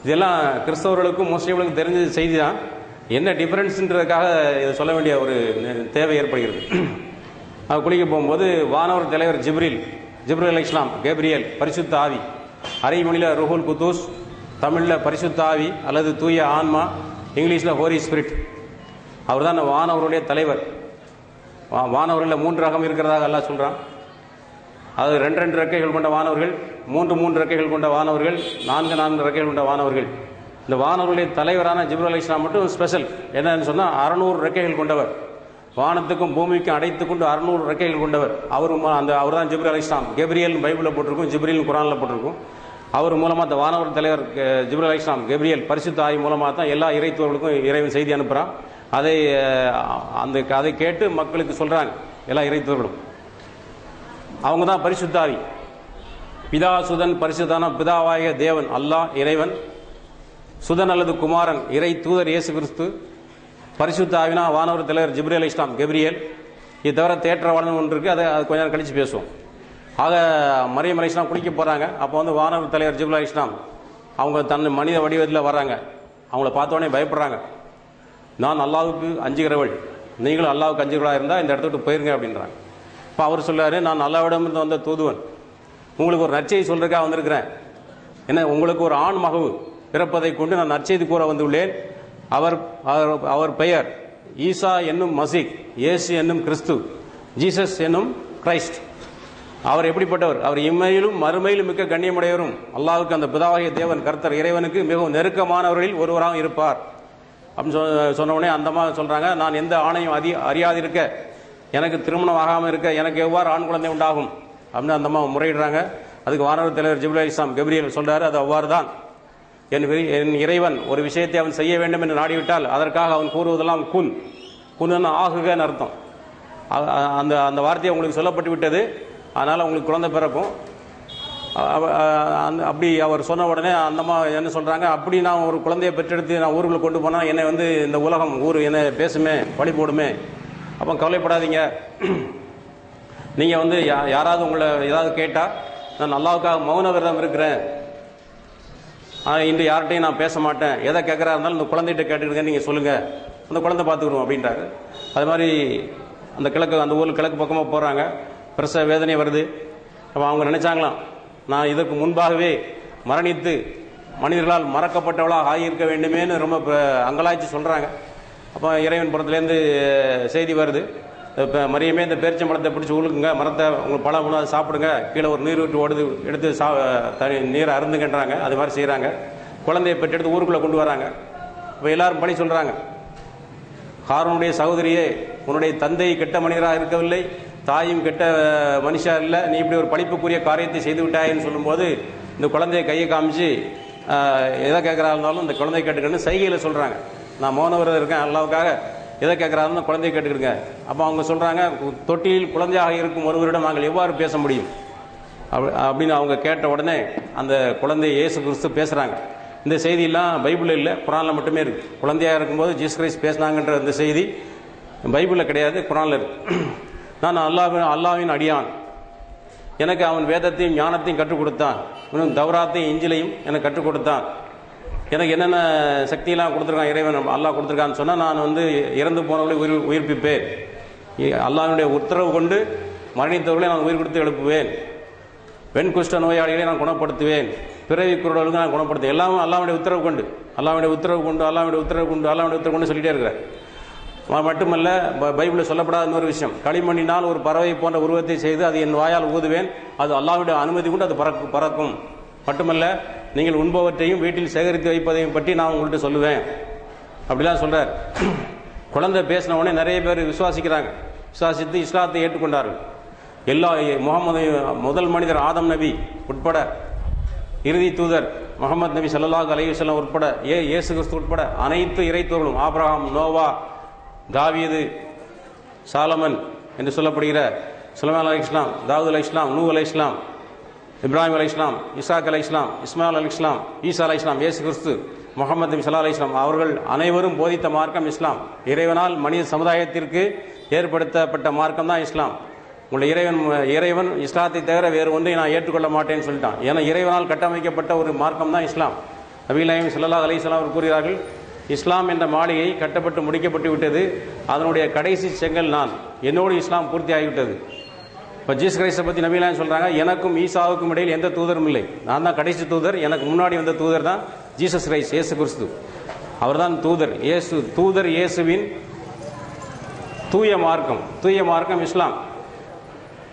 இதெல்லாம் கிறிஸ்தவர்களுக்கும் முஸ்லீம்களுக்கும் தெரிஞ்ச செய்தி தான், என்ன டிஃபரன்ஸுன்றதுக்காக இதை சொல்ல வேண்டிய ஒரு தேவை ஏற்படுகிறது. அவர் குளிக்க போகும்போது வானவர் தலைவர் ஜிப்ரீல் அலைஹிஸ்ஸலாம், கேப்ரியல் பரிசுத்த ஆவி, அரபி மொழியில் ருஹுல் குதூஸ், தமிழில் பரிசுத்த ஆவி அல்லது தூய ஆன்மா, இங்கிலீஷில் ஹோலி ஸ்பிரிட், அவர் தான் வானவருடைய தலைவர். வானவர்களில் 3 ரகம் இருக்கிறதாக அல்லாஹ் சொல்கிறான். அது 2 ரெக்கைகள் கொண்ட வானவர்கள், 3 ரெக்கைகள் கொண்ட வானவர்கள், 4 ரெக்கைகள் கொண்ட வானவர்கள். இந்த வானவர்களுடைய தலைவரான ஜிப்ரீல் அலைஹிஸ்ஸலாம் மட்டும் ஸ்பெஷல். என்னன்னு சொன்னால் 600 ரெக்கைகள் கொண்டவர், வானத்துக்கும் பூமிக்கும் அடைத்து கொண்டு 600 ரெக்கைகள் கொண்டவர். அவர் தான் ஜிப்ரீல் அலைஹிஸ்ஸலாம். கேப்ரியல் பைபிளில் போட்டிருக்கும், ஜிப்ரீல் குரானில் போட்டிருக்கும். அவர் மூலமாக அந்த வானவர் தலைவர் ஜிப்ரீல் அலைஹிஸ்ஸலாம், கேப்ரியல் பரிசுத்த ஆவி மூலமாக தான் எல்லா இறைத்துவர்களுக்கும் இறைவன் செய்தி அனுப்புகிறான். அதை கேட்டு மக்களுக்கு சொல்கிறாங்க எல்லா இறைத்துவர்களும். அவங்க தான் பரிசுத்த ஆவி. பிதா சுதன் பரிசுத்தான பிதாவாகிய தேவன் அல்லாஹ் இறைவன், சுதன் அல்லது குமாரன் இறை தூதர் இயேசு கிறிஸ்து, பரிசுத்த ஆவினா வானவர் தலைவர் ஜிப்ரீல் அலைஹிஸ்ஸலாம் கேப்ரியல். இது தவிர தேற்றவாளன் ஒன்று இருக்குது, அதை கொஞ்ச நேரம் கழித்து பேசுவோம். ஆக மரியம் அலைஹிஸ்ஸலாம் குளிக்க போகிறாங்க. அப்போ வந்து வானவர் தலைவர் ஜிப்ரீல் அலைஹிஸ்ஸலாம் அவங்க தன் மனித வடிவத்தில் வர்றாங்க. அவங்கள பார்த்தோடனே பயப்படுறாங்க. நான் அல்லாஹ்வுக்கு அஞ்சுகிறவள், நீங்களும் அல்லாஹ்வுக்கு அஞ்சுகிறவளாக இருந்தால் இந்த இடத்த விட்டு போயிருங்க அப்படின்றாங்க. இப்போ அவர் சொல்றாரு, நான் அல்லாஹ்விடமிருந்து வந்த தூதுவன், உங்களுக்கு ஒரு நற்செய்தி சொல்றதுக்காக வந்திருக்கிறேன். என்ன, உங்களுக்கு ஒரு ஆண் மகவு பிறப்பதை கொண்டு நான் நற்செய்தி கூற வந்துள்ளேன். அவர் பெயர் ஈசா என்னும் மசீக், இயேசு என்னும் கிறிஸ்து, ஜீசஸ் என்னும் கிரைஸ்ட். அவர் எப்படிப்பட்டவர்? அவர் இம்மையிலும் மறுமையிலும் மிக்க கண்ணியமுடையவரும், அல்லாஹ்வுக்கு அந்த பிதாவாகிய தேவன் கர்த்தர் இறைவனுக்கு மிகவும் நெருக்கமானவர்களில் ஒருவராக இருப்பார் அப்படின்னு சொன்ன உடனே அந்த அம்மா சொல்றாங்க, நான் எந்த ஆணையும் அறியாதிருக்க, எனக்கு திருமணம் ஆகாமல் இருக்க எனக்கு எவ்வாறு ஆண் குழந்தை உண்டாகும் அப்படின்னு அந்த அம்மா முறையிடுறாங்க. அதுக்கு வானவர் தலைவர் ஜிப்ரீல் அலைஹிஸ்ஸலாம் கேப்ரியல் சொல்றாரு, அது அவ்வாறு தான். என் இறைவன் ஒரு விஷயத்தை அவன் செய்ய வேண்டும் என்று நாடிவிட்டால் அதற்காக அவன் கூறுவதெல்லாம் குன்னு ஆகுகன்னு அர்த்தம். அந்த வார்த்தையை உங்களுக்கு சொல்லப்பட்டு விட்டது, அதனால் உங்களுக்கு குழந்தை பிறக்கும். அப்படி அவர் சொன்ன உடனே அந்தம்மா என்ன சொல்கிறாங்க, அப்படி நான் ஒரு குழந்தையை பெற்றெடுத்து நான் ஊருக்குள்ளே கொண்டு போனால் என்னை வந்து இந்த உலகம் என்னை பேசுமே, பழி போடுமே. அப்போ கவலைப்படாதீங்க, நீங்கள் வந்து யாராவது உங்களை ஏதாவது கேட்டால் நான் அல்லாஹ்வுக்காக மௌன விரதம் இருக்கிறேன், இன்று யார்கிட்டையும் நான் பேச மாட்டேன், எதை கேட்குறா இருந்தாலும் இந்த குழந்தைகிட்ட கேட்டுக்கிட்டு நீங்கள் சொல்லுங்கள், அந்த குழந்தை பார்த்துக்குறோம் அப்படின்றாரு. அது மாதிரி அந்த ஊரில் கிழக்கு பக்கமாக போகிறாங்க. பிரசவ வேதனை வருது. அப்போ அவங்க நினைச்சாங்களாம், நான் இதற்கு முன்பாகவே மரணித்து மனிதர்களால் மறக்கப்பட்டவளாக ஆகியிருக்க வேண்டுமேன்னு ரொம்ப அங்கலாய்ச்சி சொல்கிறாங்க. அப்போ இறைவன் புறத்துலேருந்து செய்தி வருது, இப்போ மரியமே இந்த பேரிச்சம்பழத்தை பிடிச்சி உழுக்குங்க, மரத்தை உங்களுக்கு பழம் உணவு சாப்பிடுங்க, கீழே ஒரு நீர் விட்டு ஓடுது, எடுத்து நீரை அருந்துங்கன்றாங்க. அது மாதிரி செய்கிறாங்க. குழந்தையை பெற்றெடுத்து ஊருக்குள்ளே கொண்டு வராங்க. இப்போ எல்லாரும் பழி சொல்கிறாங்க, ஹாரூனுடைய சகோதரியே, உன்னுடைய தந்தை கெட்ட மனிதராக இருக்கவில்லை, தாயும் கெட்ட மனுஷா இல்லை, நீ இப்படி ஒரு படிப்புக்குரிய காரியத்தை செய்து விட்டாயின்னு சொல்லும்போது இந்த குழந்தைய கையை காமிச்சு எதை கேட்குறாருந்தாலும் இந்த குழந்தைய கேட்டுக்கணும்னு சைகையில் சொல்கிறாங்க. நான் மௌன விரதம் இருக்கேன், அல்லாஹ்வுக்காக எதை கேட்குறாருன்னு குழந்தைய கேட்டுக்கிடுங்க. அப்போ அவங்க சொல்கிறாங்க, தொட்டியில் குழந்தையாக இருக்கும் ஒருவரிடம் நாங்கள் எவ்வாறு பேச முடியும் அப்படின்னு அவங்க கேட்ட உடனே அந்த குழந்தை இயேசு கிறிஸ்து பேசுகிறாங்க. இந்த செய்தியெல்லாம் பைபிளில் இல்லை, குரானில் மட்டுமே இருக்குது. குழந்தையாக இருக்கும்போது ஜீசஸ் கிரைஸ்ட் பேசினாங்கன்ற இந்த செய்தி பைபிளில் கிடையாது, குரானில் இருக்குது. நான் அல்லாஹ்வின் அடியான், எனக்கு அவன் வேதத்தையும் ஞானத்தையும் கற்றுக் கொடுத்தான், இன்னும் தௌராத்தையும் இஞ்சிலையும் எனக்கு கற்றுக் கொடுத்தான். எனக்கு என்னென்ன சக்தியெல்லாம் கொடுத்துருக்கான் இறைவன் அல்லாஹ் கொடுத்துருக்கான்னு சொன்னால், நான் வந்து இறந்து போனவர்களை உயிர்ப்பிப்பேன், அல்லாஹ்வுடைய உத்தரவு கொண்டு மரணித்தவர்களை நான் உயிர் கொடுத்து எழுப்புவேன், வெண் குஷ்ட நோயாளிகளை நான் குணப்படுத்துவேன், பிறவி குருடர்களுக்கு நான் குணப்படுத்துவேன். எல்லாமே அல்லாஹ்வுடைய உத்தரவு கொண்டு சொல்லிட்டே இருக்கிறார். மட்டுமல்ல, பைபிளில் சொல்லப்படாத இன்னொரு விஷயம், களிமண்ணினால் ஒரு பறவை போன்ற உருவத்தை செய்து அது என் வாயால் ஊதுவேன், அது அல்லாஹ்வுடைய அனுமதி கொண்டு அது பறக்கும். மட்டுமல்ல, நீங்கள் உண்பவற்றையும் வீட்டில் சேகரித்து வைப்பதையும் பற்றி நான் உங்கள்கிட்ட சொல்லுவேன் அப்படிலாம் சொல்றார். குழந்தை பேசின உடனே நிறைய பேர் விசுவாசிக்கிறாங்க. விசுவாசித்து இஸ்லாத்தை ஏற்றுக்கொண்டார்கள். எல்லா முகமது முதல் மனிதர் ஆதம் நபி உட்பட, இறுதி தூதர் முகமது நபி ஸல்லல்லாஹு அலைஹி வஸல்லம் உட்பட, இயேசு கிறிஸ்து உட்பட அனைத்து இறைத்தூர்களும் ஆபிரகாம், நோவா, தாவீது, சாலமன் என்று சொல்லப்படுகிற சுலைமான் அலைஹிஸ்ஸலாம், தாவூத் அலைஹிஸ்ஸலாம், நூஹ் அலைஹிஸ்ஸலாம், இப்ராஹிம் அலைஹிஸ்ஸலாம், இஸ்ஹாக் அலைஹிஸ்ஸலாம், இஸ்மாயில் அலைஹிஸ்ஸலாம், ஈசா அலைஹிஸ்ஸலாம், இயேசு கிறிஸ்து, முகமது நபி ஸல்லல்லாஹு அலைஹி வஸல்லம் அவர்கள் அனைவரும் போதித்த மார்க்கம் இஸ்லாம். இறைவனால் மனித சமுதாயத்திற்கு ஏற்படுத்தப்பட்ட மார்க்கம் தான் இஸ்லாம். உங்களுடைய இறைவன் இஸ்லாத்தை தவிர வேறு ஒன்றை நான் ஏற்றுக்கொள்ள மாட்டேன்னு சொல்லிட்டான். ஏன்னா இறைவனால் கட்டமைக்கப்பட்ட ஒரு மார்க்கம் தான் இஸ்லாம். நபி நாயகம் ஸல்லல்லாஹு அலைஹி வஸல்லம் அவர் கூறுகிறார்கள், இஸ்லாம் என்ற மாளிகை கட்டப்பட்டு முடிக்கப்பட்டு விட்டது, அதனுடைய கடைசி செங்கல் நான், என்னோடு இஸ்லாம் பூர்த்தி ஆகிவிட்டது. இப்போ ஜீசஸ் கிரைஸ்டை பற்றி நபி நாயகம் சொல்கிறாங்க, எனக்கும் ஈசாவுக்கும் இடையில் எந்த தூதரும் இல்லை, நான் தான் கடைசி தூதர், எனக்கு முன்னாடி வந்த தூதர் தான் ஜீசஸ் கிரைஸ்ட், இயேசு கிறிஸ்து, அவர் தான் தூதர். தூதர் இயேசுவின் தூய மார்க்கம் இஸ்லாம்.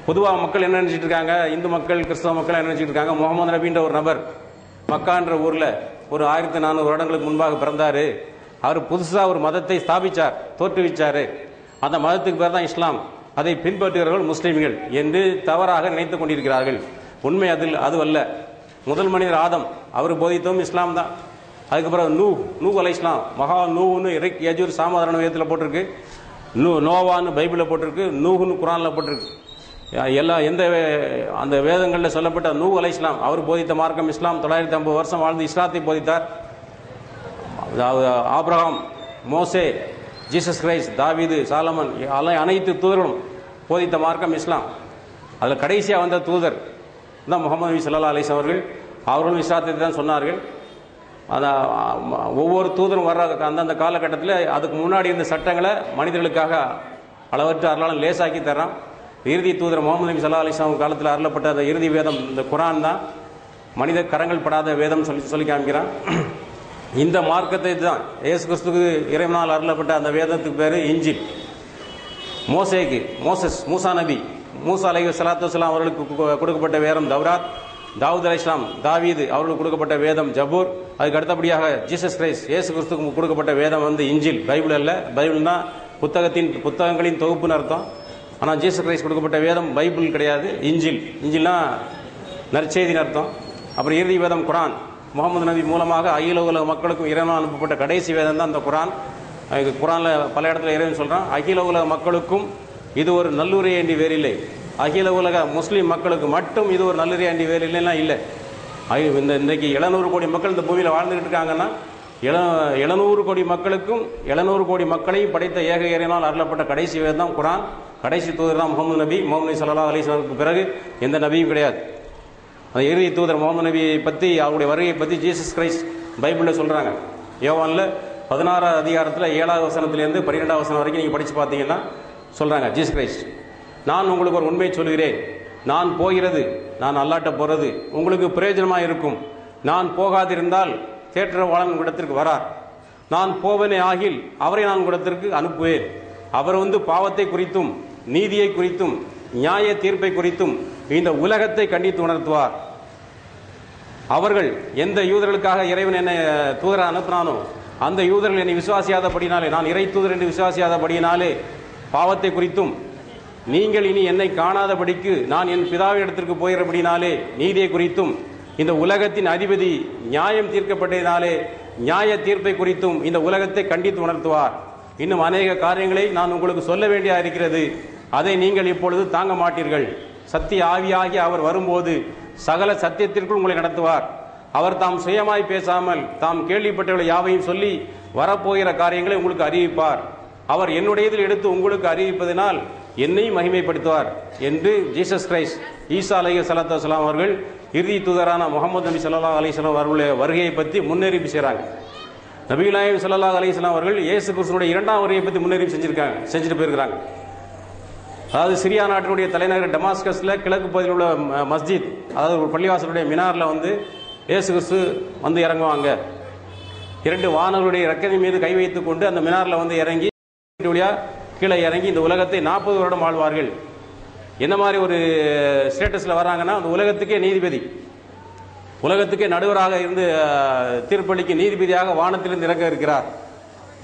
பொதுவாக மக்கள் என்ன நினைச்சிட்டு இருக்காங்க, இந்து மக்கள், கிறிஸ்தவ மக்கள் என்ன நினைச்சிட்டு இருக்காங்க, முகமது நபின்ற ஒரு நபர் மக்கான்ற ஊர்ல ஒரு 1400 வருடங்களுக்கு முன்பாக பிறந்தாரு, அவர் புதுசா ஒரு மதத்தை ஸ்தாபிச்சார், தோற்றுவிச்சாரு, அந்த மதத்துக்கு பேர் தான் இஸ்லாம், அதை பின்பற்றுகிறவர்கள் முஸ்லிம்கள் என்று தவறாக நினைத்துக் கொண்டிருக்கிறார்கள். உண்மை அதுவல்ல. முதல் மனிதர் ஆதம், அவர் போதித்தவும் இஸ்லாம் தான். அதுக்கப்புறம் நூ அலைஹிஸ்ஸலாம், மகா நூன்னு யஜூர் சாமதான வேதத்தில் போட்டிருக்கு, நோவான்னு பைபிளில் போட்டிருக்கு, நூஹுன்னு குரானில் போட்டிருக்கு. அந்த வேதங்களில் சொல்லப்பட்ட நூஹ் அலைஹிஸ்ஸலாம் அவர் போதித்த மார்க்கம் இஸ்லாம். 950 வருஷம் வாழ்ந்து இஸ்லாத்தை போதித்தார். ஆபிரகாம், மோசே, ஜீசஸ் கிரைஸ்ட், தாவீது, சாலமன், அனைத்து தூதர்களும் போதித்த மார்க்கம் இஸ்லாம். அதில் கடைசியாக வந்த தூதர் தான் முகமது நபி ஸல்லல்லாஹு அலைஹி வஸல்லம் அவர்களும் இஸ்லாத்தை தான் சொன்னார்கள். ஒவ்வொரு தூதரும் வர்ற அந்தந்த காலகட்டத்தில் அதுக்கு முன்னாடி இருந்த சட்டங்களை மனிதர்களுக்காக அளவற்ற அருளாளன் லேசாக்கி தர்றான். இறுதி தூதர் முகமது நபி ஸல்லல்லாஹு அலைஹி வஸல்லம் காலத்தில் அருளப்பட்ட அந்த இறுதி வேதம் இந்த குர்ஆன் தான், மனித கரங்கள் படாத வேதம் சொல்லி காமிக்கிறான். இந்த மார்க்கத்தை தான் இயேசு கிறிஸ்துக்கு இறைவனால் அருளப்பட்ட அந்த வேதத்துக்கு பேர் இஞ்சில். மூசா நபி, மூசா அலைஹிஸ்ஸலாத்து வஸ்ஸலாம் அவர்களுக்கு கொடுக்கப்பட்ட வேதம் தௌராத். தாவூத் அலைஹிஸ்ஸலாம், தாவீது அவர்களுக்கு கொடுக்கப்பட்ட வேதம் ஜபூர். அதுக்கு அடுத்தபடியாக ஜீசஸ் கிரைஸ்ட், இயேசு கிறிஸ்துக்கு கொடுக்கப்பட்ட வேதம் இஞ்சில். பைபிள் அல்ல, பைபிள்னா புத்தகங்களின் தொகுப்புன்னு அர்த்தம். ஆனால் ஜீசஸ் கிரைஸ்ட் கொடுக்கப்பட்ட வேதம் பைபிள் கிடையாது, இஞ்சில்னா நற்செய்தின்னு அர்த்தம். அப்புறம் இறுதி வேதம் குர்ஆன், முகமது நபி மூலமாக அகில உலக மக்களுக்கும் இறைவனால் அனுப்பப்பட்ட கடைசி வேதம் தான் அந்த குர்ஆன். குர்ஆனில் பல இடத்துல இறைவன் சொல்றான், அகில உலக மக்களுக்கும் இது ஒரு நல்லுரை அன்றி வேறில்லை. அகில உலக முஸ்லீம் மக்களுக்கு மட்டும் இது ஒரு நல்லுரை அன்றி வேறில்லைன்னா இல்லை. இன்றைக்கு 700 கோடி மக்கள் இந்த பூமியில் வாழ்ந்துகிட்டு இருக்காங்கன்னா 700 கோடி மக்களுக்கும் 700 கோடி மக்களையும் படைத்த ஏக இறைவனால் அருளப்பட்ட கடைசி வேதம் தான் குர்ஆன். கடைசி தூதர் தான் முகமது நபி. முகமது நபி ஸல்லல்லாஹு அலைஹி வஸல்லம் பிறகு எந்த நபியும் கிடையாது. அந்த இறுதி தூதர் முகமது நபியை பற்றி, அவருடைய வருகையை பற்றி ஜீசஸ் கிரைஸ்ட் பைபிளில் சொல்கிறாங்க. யோவானில் 16 அதிகாரத்தில் 7வது வசனத்திலேருந்து 12வது வசனம் வரைக்கும் நீங்கள் படித்து பார்த்தீங்கன்னா சொல்கிறாங்க ஜீசஸ் கிரைஸ்ட், நான் உங்களுக்கு ஒரு உண்மையை சொல்கிறேன், நான் போகிறது, நான் அல்லாட்ட போகிறது உங்களுக்கு பிரயோஜனமாக இருக்கும். நான் போகாதிருந்தால் தேற்றவாளன் உங்களிடத்திற்கு வரார். நான் போவனே ஆகில் அவரை நான் உங்களிடத்திற்கு அனுப்புவேன். அவர் பாவத்தை குறித்தும் நீதியை குறித்தும் நியாய தீர்ப்பை குறித்தும் இந்த உலகத்தை கண்டித்து உணர்த்துவார். அவர்கள் எந்த யூதர்களுக்காக இறைவன் என்னை தூதரை அனுப்பினானோ அந்த யூதர்கள் என்னை விசுவாசியாதபடினாலே, நான் இறை தூதர் என்று விசுவாசியாதபடினாலே பாவத்தை குறித்தும், நீங்கள் இனி என்னை காணாதபடிக்கு நான் என் பிதாவின் இடத்திற்கு போகிறபடினாலே நீதியை குறித்தும், இந்த உலகத்தின் அதிபதி நியாயம் தீர்க்கப்பட்டதினாலே நியாய தீர்ப்பை குறித்தும் இந்த உலகத்தை கண்டித்து உணர்த்துவார். இன்னும் அநேக காரியங்களை நான் உங்களுக்கு சொல்ல வேண்டியா இருக்கிறது, அதை நீங்கள் இப்பொழுது தாங்க மாட்டீர்கள். சத்திய ஆவியாகி அவர் வரும்போது சகல சத்தியத்திற்குள் உங்களை நடத்துவார். அவர் தாம் சுயமாய் பேசாமல் தாம் கேள்விப்பட்டவர்களை யாவையும் சொல்லி வரப்போகிற காரியங்களை உங்களுக்கு அறிவிப்பார். அவர் என்னுடையதில் எடுத்து உங்களுக்கு அறிவிப்பதனால் என்னையும் மகிமைப்படுத்துவார் என்று ஜீசஸ் கிரைஸ்ட் ஈசா அலைஹிஸ்ஸலாத்து வஸ்ஸலாம் அவர்கள் இறுதி தூதரான முகமது நபி ஸல்லல்லாஹு அலைஹி வஸல்லம் அவர்களுடைய வருகையை பற்றி முன்னறிவிப்பு செய்கிறாங்க. நபிகள் நாயகம் ஸல்லல்லாஹு அலைஹி வஸல்லம் அவர்கள் இயேசு கிறிஸ்துவினுடைய 2ஆம் வருகையை பற்றி முன்னறிவிப்பு செஞ்சுட்டு போயிருக்கிறாங்க. அதாவது சிரியா நாட்டினுடைய தலைநகர் டமாஸ்கஸ்ல கிழக்கு பகுதியில் உள்ள மஸ்ஜித், அதாவது ஒரு பள்ளிவாசலுடைய மினாரில் இயேசு கிறிஸ்து இறங்குவாங்க. 2 வானவர்களுடைய இறக்கத்தின் மீது கை வைத்துக் கொண்டு அந்த மினாரில் இறங்கி கீழே இறங்கி இந்த உலகத்தை 40 வருடம் ஆழ்வார்கள். என்ன மாதிரி ஒரு ஸ்டேட்டஸ்ல வராங்கன்னா அந்த உலகத்துக்கே நீதிபதி. உலகத்துக்கே நடுவராக இருந்து தீர்ப்பளிக்கு நீதிபதியாக வானத்திலிருந்து இறங்க இருக்கிறார்.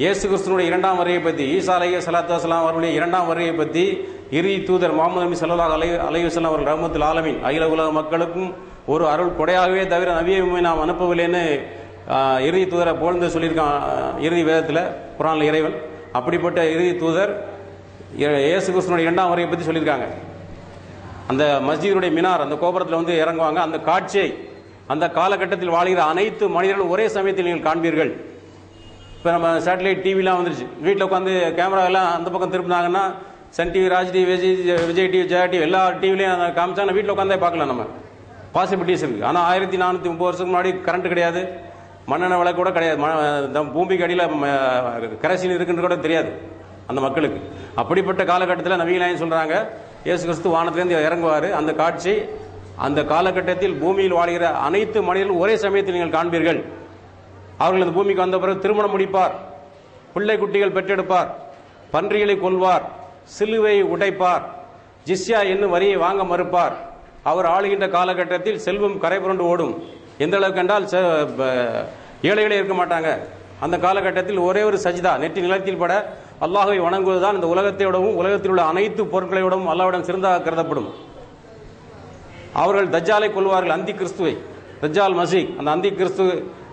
இயேசு கிறிஸ்துனுடைய இரண்டாம் வருகையை பற்றி, ஈசா அலைஹிஸ்ஸலாத்து வஸ்ஸலாம் அவருடைய இரண்டாம் வருகையை பற்றி இறுதி தூதர் முஹம்மது நபி ஸல்லல்லாஹு அலைஹி வஸல்லம் அவர்கள் ரஹ்மத்துல் ஆலமீன் அகில உலக மக்களுக்கும் ஒரு அருள் கொடையாகவே தவிர நபியை நாம் அனுப்பவில்லைன்னு இறுதி தூதரை புகழ்ந்து சொல்லியிருக்கான் இறுதி வேதத்தில், குர்ஆனில் இறைவன். அப்படிப்பட்ட இறுதி தூதர் இயேசு கிறிஸ்துனுடைய இரண்டாம் வருகையை பற்றி சொல்லியிருக்காங்க. அந்த மஸ்ஜிதுடைய மினார், அந்த கோபுரத்தில் வந்து இறங்குவாங்க. அந்த காட்சியை அந்த காலகட்டத்தில் வாழ்கிற அனைத்து மனிதர்களும் ஒரே சமயத்தில் நீங்கள் காண்பீர்கள். இப்போ நம்ம சேட்டலைட் டிவிலாம் வந்துருச்சு. வீட்டில் உட்காந்து கேமரா எல்லாம் அந்த பக்கம் திருப்பினாங்கன்னா Sun TV, Raj TV, Vijay TV, Jaya TV எல்லா டிவிலையும் காமிச்சாங்க. வீட்டில் உட்காந்தே பார்க்கலாம். நம்ம பாசிபிலிட்டிஸ் இருக்குது. ஆனால் 1430 வருஷத்துக்கு முன்னாடி கரண்ட் கிடையாது, மண்ணெண்ணெய் விளக்கு கூட கிடையாது, பூமிக்கு அடியில் கரசின் இருக்குன்னு கூட தெரியாது அந்த மக்களுக்கு. அப்படிப்பட்ட காலகட்டத்தில் நபிகள் நாயகம் சொல்கிறாங்க, இயேசு கிறிஸ்து வானத்திலேருந்து இறங்குவார். அந்த காட்சி அந்த காலகட்டத்தில் பூமியில் வாழ்கிற அனைத்து மனிதர்களும் ஒரே சமயத்தில் நீங்கள் காண்பீர்கள். அவர்கள் அந்த பூமிக்கு வந்த பிறகு திருமணம் முடிப்பார், பிள்ளை குட்டிகள் பெற்றெடுப்பார், பன்றிகளை கொல்வார், சிலுவை உடைப்பார், ஜிஸ்யா என்னும் வரியை வாங்க மறுப்பார். அவர் ஆளுகின்ற காலகட்டத்தில் செல்வம் கரை புரண்டு ஓடும். எந்த அளவுக்கு என்றால் ஏழைகளே இருக்க மாட்டாங்க. அந்த காலகட்டத்தில் ஒரே ஒரு சஜிதா, நெற்றி நிலத்தில் பட அல்லாஹ்வை வணங்குவதுதான் இந்த உலகத்தையோடவும் உலகத்தில் உள்ள அனைத்து பொருட்களையோடவும் அல்லாஹ்விடம் சிறந்ததாக கருதப்படும். அவர்கள் தஜ்ஜாலை கொள்வார்கள், அந்தி கிறிஸ்துவை, தஜ்ஜால் மசீக். அந்த அந்தி கிறிஸ்து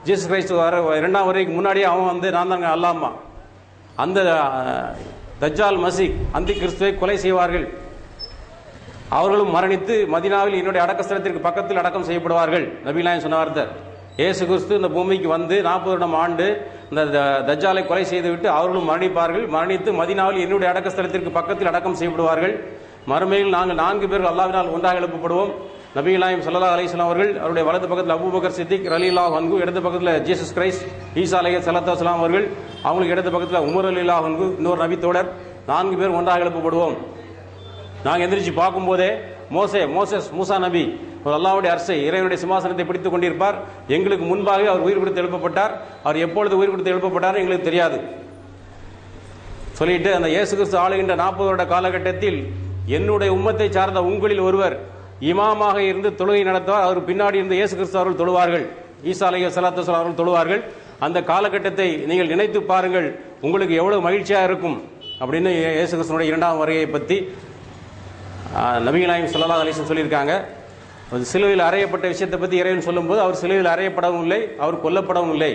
ஜீசஸ் கிரைஸ்து வர இரண்டாம் வரைக்கும் முன்னாடியே அவன் வந்து நான் தாங்க அல்லாமா. அந்த தஜ்ஜால் மசீக் அந்தி கிறிஸ்துவை கொலை செய்வார்கள். அவர்களும் மரணித்து மதீனாவில் என்னுடைய அடக்கஸ்தலத்திற்கு பக்கத்தில் அடக்கம் செய்யப்படுவார்கள். நபிகள் நாயகம் சொன்ன வார்த்தை. இயேசு கிறிஸ்து இந்த பூமிக்கு வந்து 40 வருடம் ஆண்டு இந்த தஜ்ஜாலை கொலை செய்துவிட்டு அவர்களும் மரணிப்பார்கள். மரணித்து மதீனாவில் என்னுடைய அடக்கஸ்தலத்திற்கு பக்கத்தில் அடக்கம் செய்யப்படுவார்கள். மறுமையில் நாங்கள் 4 பேர்கள் அல்லாஹ்வினால் ஒன்றாக எழுப்பப்படுவோம். நபிகள் நாயகம் ஸல்லல்லாஹு அலைஹி வஸல்லம் அவர்கள், அவருடைய வலது பக்கத்தில் அபூபக்கர் சித்திக் ரலியல்லாஹு அன்ஹு, இடது பக்கத்தில் ஜீசஸ் கிரைஸ்ட் ஈசா அலைஹிஸ்ஸலாத்து வஸ்ஸலாம் அவர்கள், அவங்களுக்கு இடது பக்கத்தில் உமர் ரலியல்லாஹு அன்ஹு, இன்னொரு நபி தோழர், 4 பேர் ஒன்றாக எழுப்பப்படுவோம். நாங்கள் எந்திரிச்சு பார்க்கும்போதே மூசா நபி அல்லாஹ்வுடைய அர்சை இறைவனுடைய சிம்மாசனத்தை பிடித்துக் கொண்டிருப்பார். எங்களுக்கு முன்பாகவே அவர் உயிர் கொடுத்து எழுப்பப்பட்டார். அவர் எப்பொழுது உயிர் கொடுத்து எழுப்பப்பட்டார் எங்களுக்கு தெரியாது சொல்லிட்டு, அந்த இயேசு கிறிஸ்து ஆளுகின்ற 40 வருட காலகட்டத்தில் என்னுடைய உம்மத்தை சார்ந்த உங்களில் ஒருவர் இமாமாக இருந்து தொழுகை நடத்துவார். அவர் பின்னாடி இருந்து இயேசு கிறிஸ்து அவர்கள் தொழுவார்கள், ஈசா அலைஹிஸ்ஸலாத்து வஸ்ஸலாம் அவர்கள் தொழுவார்கள். அந்த காலகட்டத்தை நீங்கள் நினைத்து பாருங்கள், உங்களுக்கு எவ்வளவு மகிழ்ச்சியாக இருக்கும் அப்படின்னு இயேசு கிறிஸ்துனுடைய இரண்டாம் வருகையை பற்றி நபிகள் நாயகம் ஸல்லல்லாஹு அலைஹி வஸல்லம் சொல்லியிருக்காங்க. சிலுவையில் அறையப்பட்ட விஷயத்தை பற்றி இறைவன் சொல்லும்போது அவர் சிலுவையில் அறையப்படவும் இல்லை, அவர் கொல்லப்படவும் இல்லை.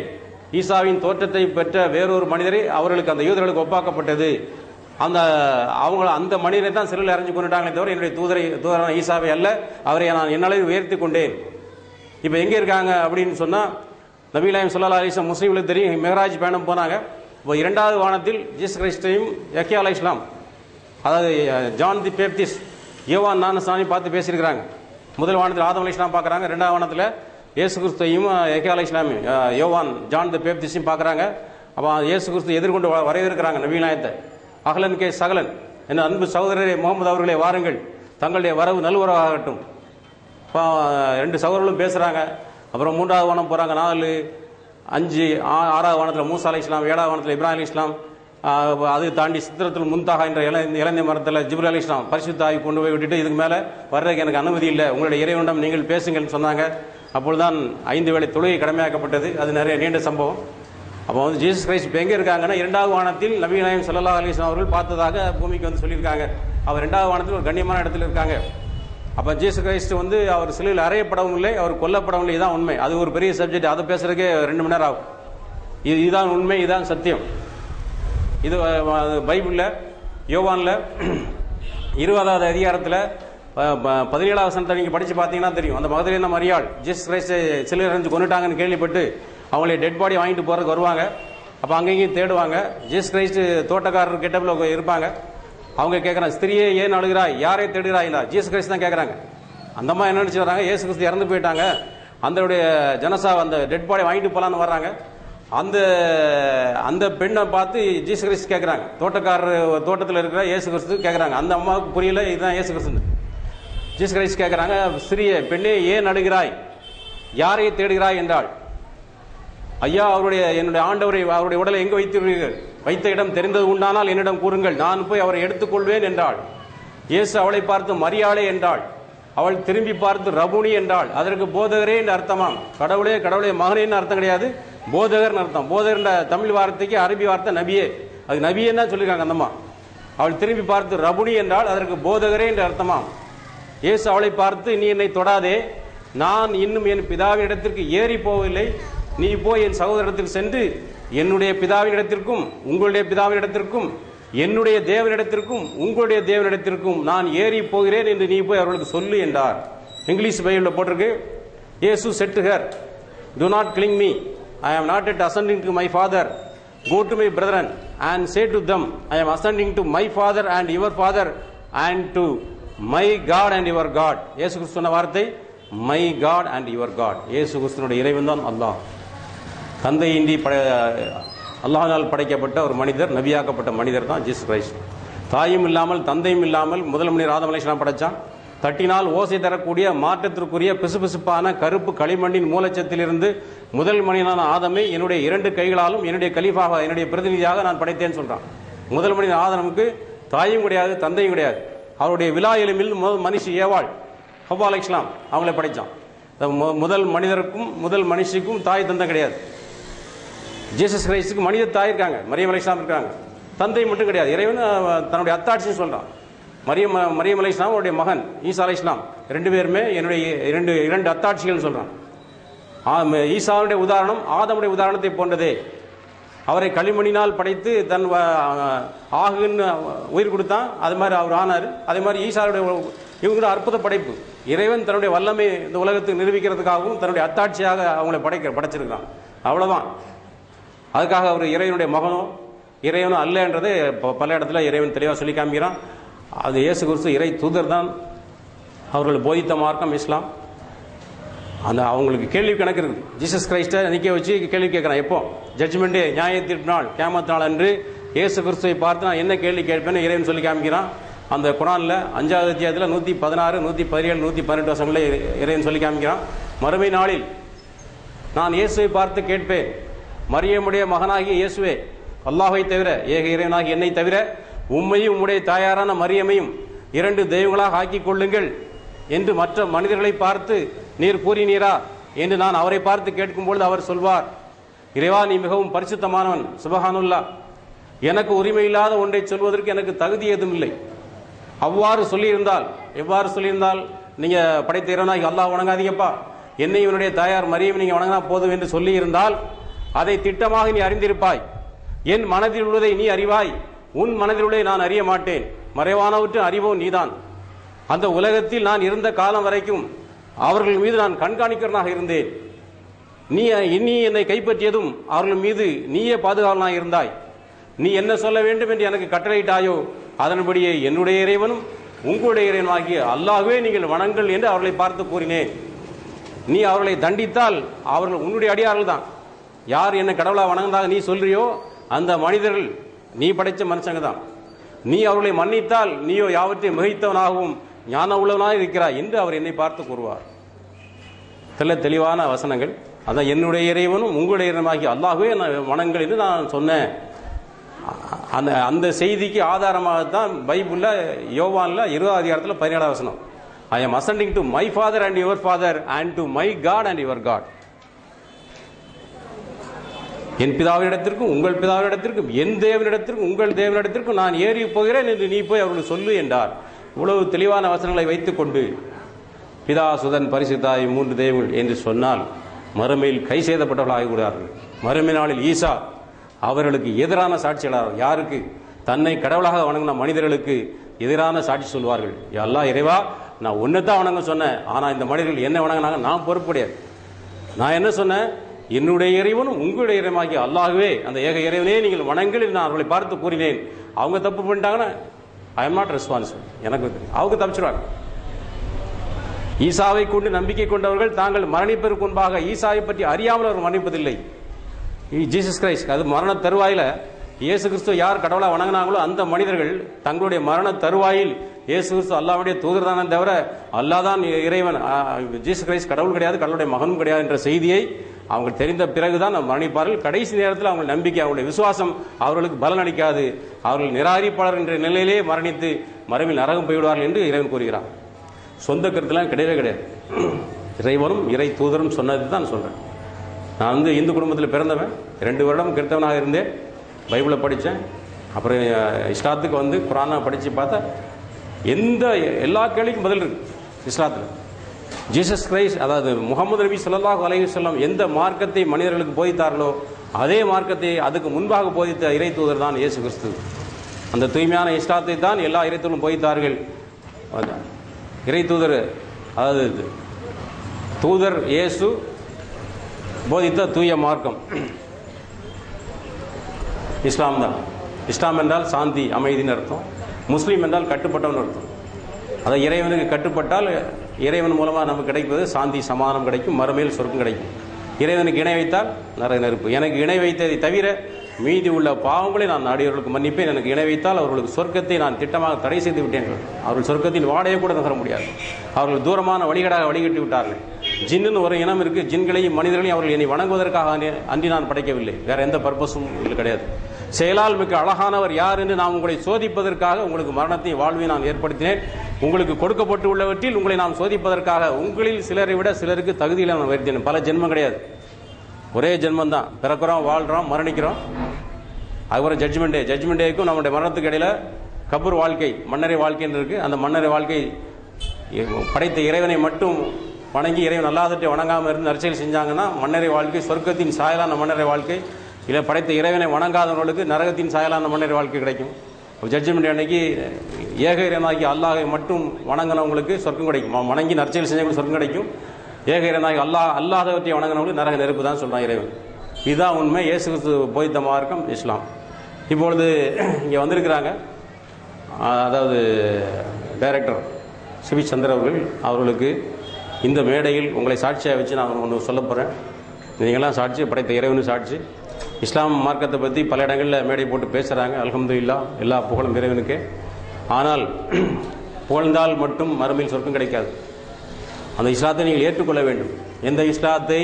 ஈசாவின் தோற்றத்தை பெற்ற வேறொரு மனிதரை அவர்களுக்கு, அந்த யூதர்களுக்கு ஒப்பாக்கப்பட்டது. அந்த மனிதரை தான் சிலுவையில் அறைஞ்சு கொண்டுட்டாங்களே தவிர என்னுடைய தூதரான ஈசாவை அல்ல, அவரை நான் என்னாலே உயர்த்தி கொண்டேன். இப்போ எங்கே இருக்காங்க அப்படின்னு சொன்னால், நபிகள் நாயகம் ஸல்லல்லாஹு அலைஹி வஸல்லம் முஸ்லீம்களுக்கு தெரியும், மெஹராஜ் பயணம் போனாங்க. இப்போ 2வது வானத்தில் ஜீசஸ் கிறிஸ்தையும் யஹ்யா அலைஹிஸ்ஸலாம், அதாவது ஜான் தி பேப்திஸ்ட், யோவான் ஞானஸ்நானி பார்த்து பேசியிருக்கிறாங்க. முதல் வானத்தில் ஆதம் அலைஹிஸ்ஸலாம் பார்க்குறாங்க, 2வது வானத்தில் இயேசு கிறிஸ்துவையும் யஹ்யா அலைஹிஸ்ஸலாம், யோவான் ஜான் தி பேப்திஸ்டையும் பார்க்குறாங்க. அப்போ இயேசு கிறிஸ்து எதிர்கொண்டு வரவேற்கிறாங்க நபிகள் நாயகத்தை. அகலன் கே சகலன், என் அன்பு சகோதரரே முகமது அவர்களே வாருங்கள், தங்களுடைய வரவு நல்வரவாகட்டும். இப்போ 2 சகோதரர்களும் பேசுகிறாங்க. அப்புறம் 3வது வானம் போகிறாங்க. 4, 5, 6வது வானத்தில் மூசா அலைஹிஸ்ஸலாம், 7வது வானத்தில் இப்ராஹிம் அலைஹிஸ்ஸலாம், அது தாண்டி சித்திரத்துல் முன்தஹா என்ற இளந்தை மரத்தில் ஜிப்ரீல் அலைஹிஸ்ஸலாம் பரிசுத்த ஆவி கொண்டு போய் விட்டுட்டு, இதுக்கு மேலே வர்றதுக்கு எனக்கு அனுமதி இல்லை, உங்களுடைய இறைவனிடம் நீங்கள் பேசுங்கள்னு சொன்னாங்க. அப்பொழுதுதான் 5 வேளை தொழுகை கடமையாக்கப்பட்டது. அது நிறைய நீண்ட சம்பவம். அப்போ வந்து ஜீசஸ் கிரைஸ்ட் இப்போ எங்கே இருக்காங்கன்னா, 2வது வானத்தில் நபிகள் நாயகம் ஸல்லல்லாஹு அலைஹி வஸல்லம் அவர்கள் பார்த்ததாக பூமிக்கு வந்து சொல்லியிருக்காங்க. அவர் 2வது வானத்தில் ஒரு கண்ணியமான இடத்துல இருக்காங்க. அப்போ ஜீசஸ் கிரைஸ்ட் வந்து அவர் சிலுவையில் அறையப்படவும் இல்லை, அவர் கொல்லப்படவும் இல்லை. இதுதான் உண்மை. அது ஒரு பெரிய சப்ஜெக்ட், அதை பேசுறதுக்கே 2 மணி நேரம் ஆகும். இதுதான் உண்மை, இதுதான் சத்தியம். இது பைபிளில் யோவானில் 20வது அதிகாரத்தில் 17வது வசனத்தை நீங்கள் படித்து பார்த்தீங்கன்னா தெரியும். அந்த மகதலேனா மரியாள் ஜீசஸ் கிரைஸ்டை சிலுவையில் அறைஞ்சு கொண்டுட்டாங்கன்னு கேள்விப்பட்டு அவங்களே டெட் பாடி வாங்கிட்டு போகிறதுக்கு வருவாங்க. அப்போ அங்கேயும் தேடுவாங்க. ஜீசஸ் கிரைஸ்ட் தோட்டக்காரர் கெட்டப்பில் இருப்பாங்க. அவங்க கேட்குறாங்க, ஸ்திரியே ஏன் அழுகிறாய், யாரை தேடுகிறாய்னா ஜீசஸ் கிரைஸ்ட் தான் கேட்குறாங்க. அந்த அம்மா என்ன நினச்சி வராங்க, இயேசு கிறிஸ்து இறந்து போயிட்டாங்க, அந்தனுடைய ஜனசா அந்த டெட் பாடி வாங்கிட்டு போகலான்னு வர்றாங்க. அந்த பெண்ணை பார்த்து ஜீசஸ் கிறிஸ்து கேட்குறாங்க, தோட்டத்தில் இருக்கிற இயேசு கிறிஸ்து கேட்குறாங்க. அந்த அம்மாவுக்கு புரியல, இதுதான் இயேசு கிறிஸ்து. ஜீசஸ் கிரைஸ்ட் கேட்குறாங்க, ஸ்திரியே பெண்ணே ஏன் அழுகிறாய், யாரை தேடுகிறாய் என்றாள். ஐயா, என்னுடைய ஆண்டவரை அவருடைய உடலை எங்கு வைத்தீர்கள், வைத்த இடம் தெரிந்தது உண்டானால் என்னிடம் கூறுங்கள், நான் போய் அவரை எடுத்துக்கொள்வேன் என்றாள். இயேசு அவளை பார்த்து மரியாளே என்றாள். அவள் திரும்பி பார்த்து ரபுனி என்றாள். அதற்கு போதகரே என்று அர்த்தமாம். கடவுளே கடவுளே மகனேன்னு அர்த்தம் கிடையாது, போதகர்னு அர்த்தம். போதகர் என்ற தமிழ் வார்த்தைக்கு அரபி வார்த்தை நபியே. அது நபியேன்னு தான் சொல்லியிருக்காங்க அந்தம்மா. அவள் திரும்பி பார்த்து ரபுனி என்றால் அதற்கு போதகரே என்று அர்த்தமாம். இயேசு அவளை பார்த்து, நீ என்னை தொடாதே, நான் இன்னும் என் பிதாவின் இடத்திற்கு ஏறி போகவில்லை. நீ போய் என் சகோதரத்திற்கு சென்று என்னுடைய பிதாவின் இடத்திற்கும் உங்களுடைய பிதாவின் இடத்திற்கும் என்னுடைய தேவனிடத்திற்கும் உங்களுடைய தேவனிடத்திற்கும் நான் ஏறி போகிறேன் என்று நீ போய் அவர்களுக்கு சொல்லு என்றார். இங்கிலீஷ் பைபிளில் போட்டிருக்கு, இயேசு said to her, do not cling me, I am not yet ascending to my father, go to my brethren and say to them, I am ascending to my father and your father and to my God and your God. இயேசு கிறிஸ்து சொன்ன வார்த்தை my God and your God. இயேசு கிறிஸ்துவினுடைய இறைவன் தான் அல்லாஹ். தந்தையின்றி அல்லாஹ்வால் படைக்கப்பட்ட ஒரு மனிதர், நபியாக்கப்பட்ட மனிதர் தான் ஜீசஸ் கிரைஸ்ட். தாயும் இல்லாமல் தந்தையும் இல்லாமல் முதல் மனிதர் ஆதம் அலைஹிஸ்ஸலாம் படைச்சான். தட்டினால் ஓசை தரக்கூடிய மாற்றத்திற்குரிய பிசுபிசுப்பான கருப்பு களிமண்ணின் மூலச்சத்திலிருந்து முதல் மனிதனான ஆதமை என்னுடைய 2 கைகளாலும் என்னுடைய கலீஃபாக என்னுடைய பிரதிநிதியாக நான் படைத்தேன்னு சொல்றான். முதல் மனிதன் ஆதமுக்கு தாயும் கிடையாது, தந்தையும் கிடையாது. அவருடைய விழா எலும்பில் மனுஷி ஏவாள் ஹவ்வா அலைஹிஸ்ஸலாம் அவங்கள படைச்சான். முதல் மனிதருக்கும் முதல் மனுஷிக்கும் தாய் தந்தை கிடையாது. ஜீசஸ் கிரைஸ்டுக்கு மனித தாய் இருக்காங்க, மரியம் அலைஹிஸ்ஸலாம் இருக்காங்க, தந்தை மட்டும் கிடையாது. இறைவன் தன்னுடைய அத்தாட்சின்னு சொல்றான். மரியம் அலைஹிஸ்ஸலாம் அவருடைய மகன் ஈசா அலைஹிஸ்ஸலாம் 2 பேருமே என்னுடைய இரண்டு அத்தாட்சிகள் சொல்றான். ஈசாவுடைய உதாரணம் ஆதமுடைய உதாரணத்தை போன்றதே. அவரை களிமணினால் படைத்து தன் ஆகுன்னு உயிர் கொடுத்தான், அது மாதிரி அவர் ஆனார். அதே மாதிரி ஈசாவுடைய இவங்களுடைய அற்புத படைப்பு. இறைவன் தன்னுடைய வல்லமை இந்த உலகத்துக்கு நிரூபிக்கிறதுக்காகவும் தன்னுடைய அத்தாட்சியாக அவங்களை படைச்சிருக்கிறான். அவ்வளவுதான். அதுக்காக அவர் இறைவனுடைய மகனோ இறைவனோ அல்ல என்றதை பல இடத்துல இறைவன் தெளிவாக சொல்லி காமிக்கிறான். அது இயேசு கிறிஸ்து இறை தூதர் தான். அவர்கள் போதித்த மார்க்கம் இஸ்லாம். அந்த அவங்களுக்கு கேள்வி கணக்கு இருக்குது. ஜீசஸ் கிரைஸ்டை நிற்க வச்சு கேள்வி கேட்குறான். எப்போ ஜட்ஜ்மெண்ட்டு, நியாய தீர்ப்பு நாள், கியாமத் நாள் அன்று இயேசு கிறிஸ்துவை பார்த்து நான் என்ன கேள்வி கேட்பேன்னு இறைவன் சொல்லி காமிக்கிறான். அந்த குரானில் 5வது அத்தியாயத்தில் 116, 117, 118 வசனங்களில் இறைவன் சொல்லி காமிக்கிறான். மறுமை நாளில் நான் இயேசுவை பார்த்து கேட்பேன், மரியமுடைய மகனாகிய இயேசுவே, அல்லாஹை தவிர ஏக இறைவனாகி என்னை தவிர உம்மையும் உம்முடைய தாயாரான மரியமையும் 2 தெய்வங்களாக ஆக்கிக் கொள்ளுங்கள் என்று மற்ற மனிதர்களை பார்த்து நீர் கூறினீரா என்று நான் அவரை பார்த்து கேட்கும்பொழுது அவர் சொல்வார், இறைவா நீ மிகவும் பரிசுத்தமானவன், சுபஹானுல்லா, எனக்கு உரிமை இல்லாத ஒன்றை சொல்வதற்கு எனக்கு தகுதி ஏதும் இல்லை. அவ்வாறு சொல்லியிருந்தால், எவ்வாறு சொல்லியிருந்தால், நீங்க படைத்த இறைவனாகி அல்லாஹ் வணங்காதீங்கப்பா, என்னை இவனுடைய தாயார் மரியம் நீங்க வணங்கினா போதும் என்று சொல்லி இருந்தால் அதை திட்டமாக நீ அறிந்திருப்பாய். என் மனதில் உள்ளதை நீ அறிவாய், உன் மனதில் உள்ளதை நான் அறிய மாட்டேன். மறைவானவற்று அறிவோ நீதான். அந்த உலகத்தில் நான் இருந்த காலம் வரைக்கும் அவர்கள் மீது நான் கண்காணிக்கிறனாக இருந்தேன். நீ என்னை கைப்பற்றியதும் அவர்கள் மீது நீயே பாதுகாவலனாக இருந்தாய். நீ என்ன சொல்ல வேண்டும் என்று எனக்கு கட்டளையிட்டாயோ அதன்படியே என்னுடைய இறைவனும் உங்களுடைய இறைவனாகிய அல்லாஹ்வே நீங்கள் வணங்கள் என்று அவர்களை பார்த்து கூறினேன். நீ அவர்களை தண்டித்தால் அவர்கள் உன்னுடைய அடியார்கள் தான். யார் என்ன கடவுளா வணங்குதாக நீ சொல்றியோ அந்த மனிதர்கள் நீ படைச்ச மனுஷங்க தான். நீ அவர்களை மன்னித்தால் நீயோ யாவற்றையும் மிகைத்தவனாகவும் ஞான உள்ளவனாக இருக்கிறாய் என்று அவர் என்னை பார்த்து கூறுவார். தெளிவான வசனங்கள். அதான் என்னுடைய இறைவனும் உங்களுடைய இறைவனாகிய அல்லாஹ்வே வணங்கள் என்று நான் சொன்னேன். அந்த செய்திக்கு ஆதாரமாகத்தான் பைபிள்ல யோவான்ல 20வது அதிகாரத்தில் 17வது வசனம், I am ascending to my father and your father and to my God and your God. என் பிதாவினிடத்திற்கும் உங்கள் பிதாவினிடத்திற்கும் என் தேவனிடத்திற்கும் உங்கள் தேவனிடத்திற்கும் நான் ஏறி போகிறேன் என்று நீ போய் அவர்களுக்கு சொல்லு என்றார். இவ்வளவு தெளிவான வசனங்களை வைத்துக் கொண்டு பிதா சுதன் பரிசுத்தாய் 3 தெய்வங்கள் என்று சொன்னால் மறுமையில் கை செய்தப்பட்டவர்கள் ஆகிவிடுவார்கள். மறுமை நாளில் ஈசா அவர்களுக்கு எதிரான சாட்சியாளர். யாருக்கு? தன்னை கடவுளாக வணங்கின மனிதர்களுக்கு எதிரான சாட்சி சொல்வார்கள். அல்லாஹ் இறைவா நான் ஒன்னுதான் வணங்க சொன்னேன், ஆனா இந்த மனிதர்கள் என்ன வணங்கினாங்க நான் பொறுப்பு கிடையாது. நான் என்ன சொன்னேன்? என்னுடைய இறைவனும் உங்களுடைய இறைவனாகிய அல்லாஹ்வே அந்த ஏக இறைவனே நீங்கள் வணங்கள் என்று நான் அவர்களை பார்த்து கூறினேன். அவங்க தப்பு பண்ணிட்டாங்கன்னா ஐ எம் நாட் ரெஸ்பான்சிபிள். எனக்கு அவங்க தப்பிச்சிருவாங்க. ஈசாவை கொண்டு நம்பிக்கை கொண்டவர்கள் தாங்கள் மரணிப்பதற்கு முன்பாக ஈசாவை பற்றி அறியாமல் அவர் மரணிப்பதில்லை. ஜீசஸ் கிரைஸ்ட் அது மரண தருவாயில இயேசு கிறிஸ்து யார் கடவுளா வணங்கினாங்களோ அந்த மனிதர்கள் தங்களுடைய மரண தருவாயில் இயேசு கிறிஸ்து அல்லாஹ்வுடைய தூதர் தானே தவிர அல்லாஹ் தான் இறைவன், ஜீசஸ் கிரைஸ்ட் கடவுள் கிடையாது, கடவுளுடைய மகனும் கிடையாது என்ற செய்தியை அவங்க தெரிந்த பிறகுதான் மரணிப்பார்கள். கடைசி நேரத்தில் அவங்க நம்பிக்கை, அவங்களுடைய விசுவாசம் அவர்களுக்கு பலன் அளிக்காது. அவர்கள் நிராகரிப்பாளர் என்ற நிலையிலே மரணித்து மறுமையில் நரகம் போய்விடுவார்கள் என்று இறைவன் கூறுகிறார். சொந்த கருத்துலாம் கிடையவே கிடையாது. இறைவனும் இறை தூதரும் சொன்னது தான் நான் சொல்கிறேன். நான் வந்து இந்து குடும்பத்தில் பிறந்தவன், 2 வருடம் கிறிஸ்தவனாக இருந்தேன், பைபிளை படித்தேன். அப்புறம் இஸ்லாத்துக்கு வந்து குரானை படித்து பார்த்தா எல்லா கேள்விக்கும் பதில் இருக்கு இஸ்லாத்தில். ஜீசஸ் கிரைஸ்ட், அதாவது முகமது நபி ஸல்லல்லாஹு அலைஹி வஸல்லம் எந்த மார்க்கத்தை மனிதர்களுக்கு போதித்தார்களோ அதே மார்க்கத்தை அதுக்கு முன்பாக போதித்த இறை தூதர் தான் இயேசு கிறிஸ்து. அந்த தூய்மையான இஸ்லாத்தை தான் எல்லா இறை தூதரும் போதித்தார்கள். இறை தூதர், அதாவது தூதர் இயேசு போதித்த தூய மார்க்கம் இஸ்லாம் தான். இஸ்லாம் என்றால் சாந்தி, அமைதின்னு அர்த்தம். முஸ்லீம் என்றால் கட்டுப்பட்டவன் அர்த்தம். அதை இறைவனுக்கு கட்டுப்பட்டால் இறைவன் மூலமாக நமக்கு கிடைப்பது சாந்தி, சமாதானம் கிடைக்கும், மறுமையில் சொர்க்கம் கிடைக்கும். இறைவனுக்கு இணை வைத்தால் நரக நெருப்பு. எனக்கு இணை வைத்ததை தவிர மீதி உள்ள பாவங்களை நான் நாடியவர்களுக்கு மன்னிப்பேன். எனக்கு இணை வைத்தால் அவர்களுக்கு சொர்க்கத்தை நான் திட்டமாக தடை செய்து விட்டேன். அவர்கள் சொர்க்கத்தின் வாடையை கூட நகர முடியாது. அவர்கள் தூரமான வழிகளாக வழிகட்டி விட்டார்கள். ஜின்னு ஒரு இனம் இருக்கு. ஜின்களையும் மனிதர்களையும் அவர்கள் என்னை வணங்குவதற்காக அன்றி நான் படைக்கவில்லை. வேற எந்த பர்பஸும் இதில் கிடையாது. செயலால் மிக்க அழகானவர் யார் என்று நான் உங்களை சோதிப்பதற்காக உங்களுக்கு மரணத்தையும் வாழ்வையும் நான் ஏற்படுத்தினேன். உங்களுக்கு கொடுக்கப்பட்டு உள்ளவற்றில் உங்களை நாம் சோதிப்பதற்காக உங்களில் சிலரை விட சிலருக்கு தகுதியில் நான் உயர்த்தினேன். பல ஜென்மம் கிடையாது, ஒரே ஜென்மம் தான். பிறக்கிறோம், வாழ்கிறோம், மரணிக்கிறோம். அதுக்கப்புறம் ஜட்ஜ்மெண்ட் டேக்கும் நம்முடைய மரணத்துக்கு இடையில கபூர் வாழ்க்கை, மன்னரை வாழ்க்கைன்னு இருக்கு. அந்த மன்னரை வாழ்க்கை படைத்த இறைவனை மட்டும் வணங்கி இறைவன் அல்லாதட்டை வணங்காமல் இருந்து நற்செயல் செஞ்சாங்கன்னா மன்னரை வாழ்க்கை சொர்க்கத்தின் சாயலான மன்னரை வாழ்க்கை. இல்லை படைத்த இறைவனை வணங்காதவர்களுக்கு நரகத்தின் சாயலான மன்னரை வாழ்க்கை கிடைக்கும். ஜட்ஜ்மெண்ட் அன்னைக்கு ஏக இறைவனாகி அல்லாஹை மட்டும் வணங்கினவங்களுக்கு சொர்க்கம் கிடைக்கும். வணங்கி நற்செயல் செஞ்சவங்களுக்கு சொர்க்கம் கிடைக்கும். ஏக இறைவனாகி அல்லாதவற்றை வணங்கினவங்களுக்கு நரக நெருப்பு தான் சொல்றான் இறைவன். இதுதான் உண்மை. இயேசு கிறிஸ்து போதித்த மார்க்கம் இஸ்லாம். இப்பொழுது இங்கே வந்திருக்கிறாங்க, அதாவது டைரக்டர் சிவி சந்திர அவர்களுக்கு இந்த மேடையில் உங்களை சாட்சியாக வச்சு நான் ஒன்று சொல்ல போகிறேன். நீங்களாம் சாட்சி, படைத்த இறைவனும் சாட்சி. இஸ்லாம் மார்க்கத்தை பற்றி பல இடங்களில் மேடை போட்டு பேசுகிறாங்க. அல்ஹம்துலில்லாஹ், எல்லா புகழும் இறைவனுக்கு. ஆனால் புகழ்ந்தால் மட்டும் மறுமையில் சொர்க்கம் கிடைக்காது. அந்த இஸ்லாத்தை நீங்கள் ஏற்றுக்கொள்ள வேண்டும். எந்த இஸ்லாத்தை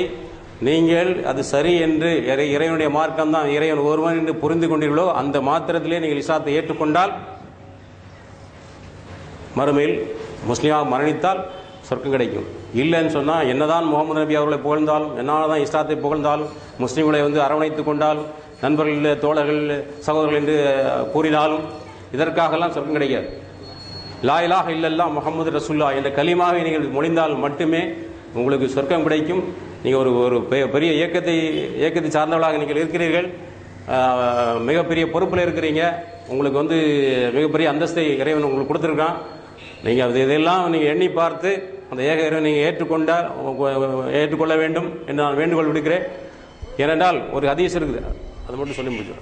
நீங்கள் அது சரி என்று இறைவனுடைய மார்க்கம் தான், இறைவன் ஒருவன் என்று புரிந்து கொண்டீர்களோ அந்த மாத்திரத்திலே நீங்கள் இஸ்லாத்தை ஏற்றுக்கொண்டால் மறுமையில் முஸ்லீமாக மரணித்தால் சொர்க்கம் கிடைக்கும். இல்லைன்னு சொன்னால் என்னதான் முகமது நபி அவர்களை புகழ்ந்தாலும், என்னதான் இஸ்லாத்தை புகழ்ந்தாலும், முஸ்லீம்களை அரவணைத்து கொண்டாலும், நண்பர்கள், தோழர்கள், சகோதரர்கள் என்று கூறினாலும் இதற்காகலாம் சொர்க்கம் கிடைக்காது. லா இலாஹ இல்லல்லாஹ் முஹம்மது ரசூலுல்லாஹ் என்ற கலிமாவை நீங்கள் மொழிந்தால் மட்டுமே உங்களுக்கு சொர்க்கம் கிடைக்கும். நீங்கள் ஒரு பெரிய இயக்கத்தை சார்ந்தவர்களாக நீங்கள் இருக்கிறீர்கள், மிகப்பெரிய பொறுப்பில் இருக்கிறீங்க, உங்களுக்கு மிகப்பெரிய அந்தஸ்தை இறைவன் உங்களுக்கு கொடுத்துருக்கான். நீங்கள் இதெல்லாம் நீங்கள் எண்ணி பார்த்து அந்த ஏக இறைவனை நீங்கள் ஏற்றுக்கொள்ள வேண்டும் என்று நான் வேண்டுகோள் விடுக்கிறேன். ஏனென்றால் ஒரு ஹதீஸ் இருக்குது, அதை மட்டும் சொல்லி முடிச்சோம்.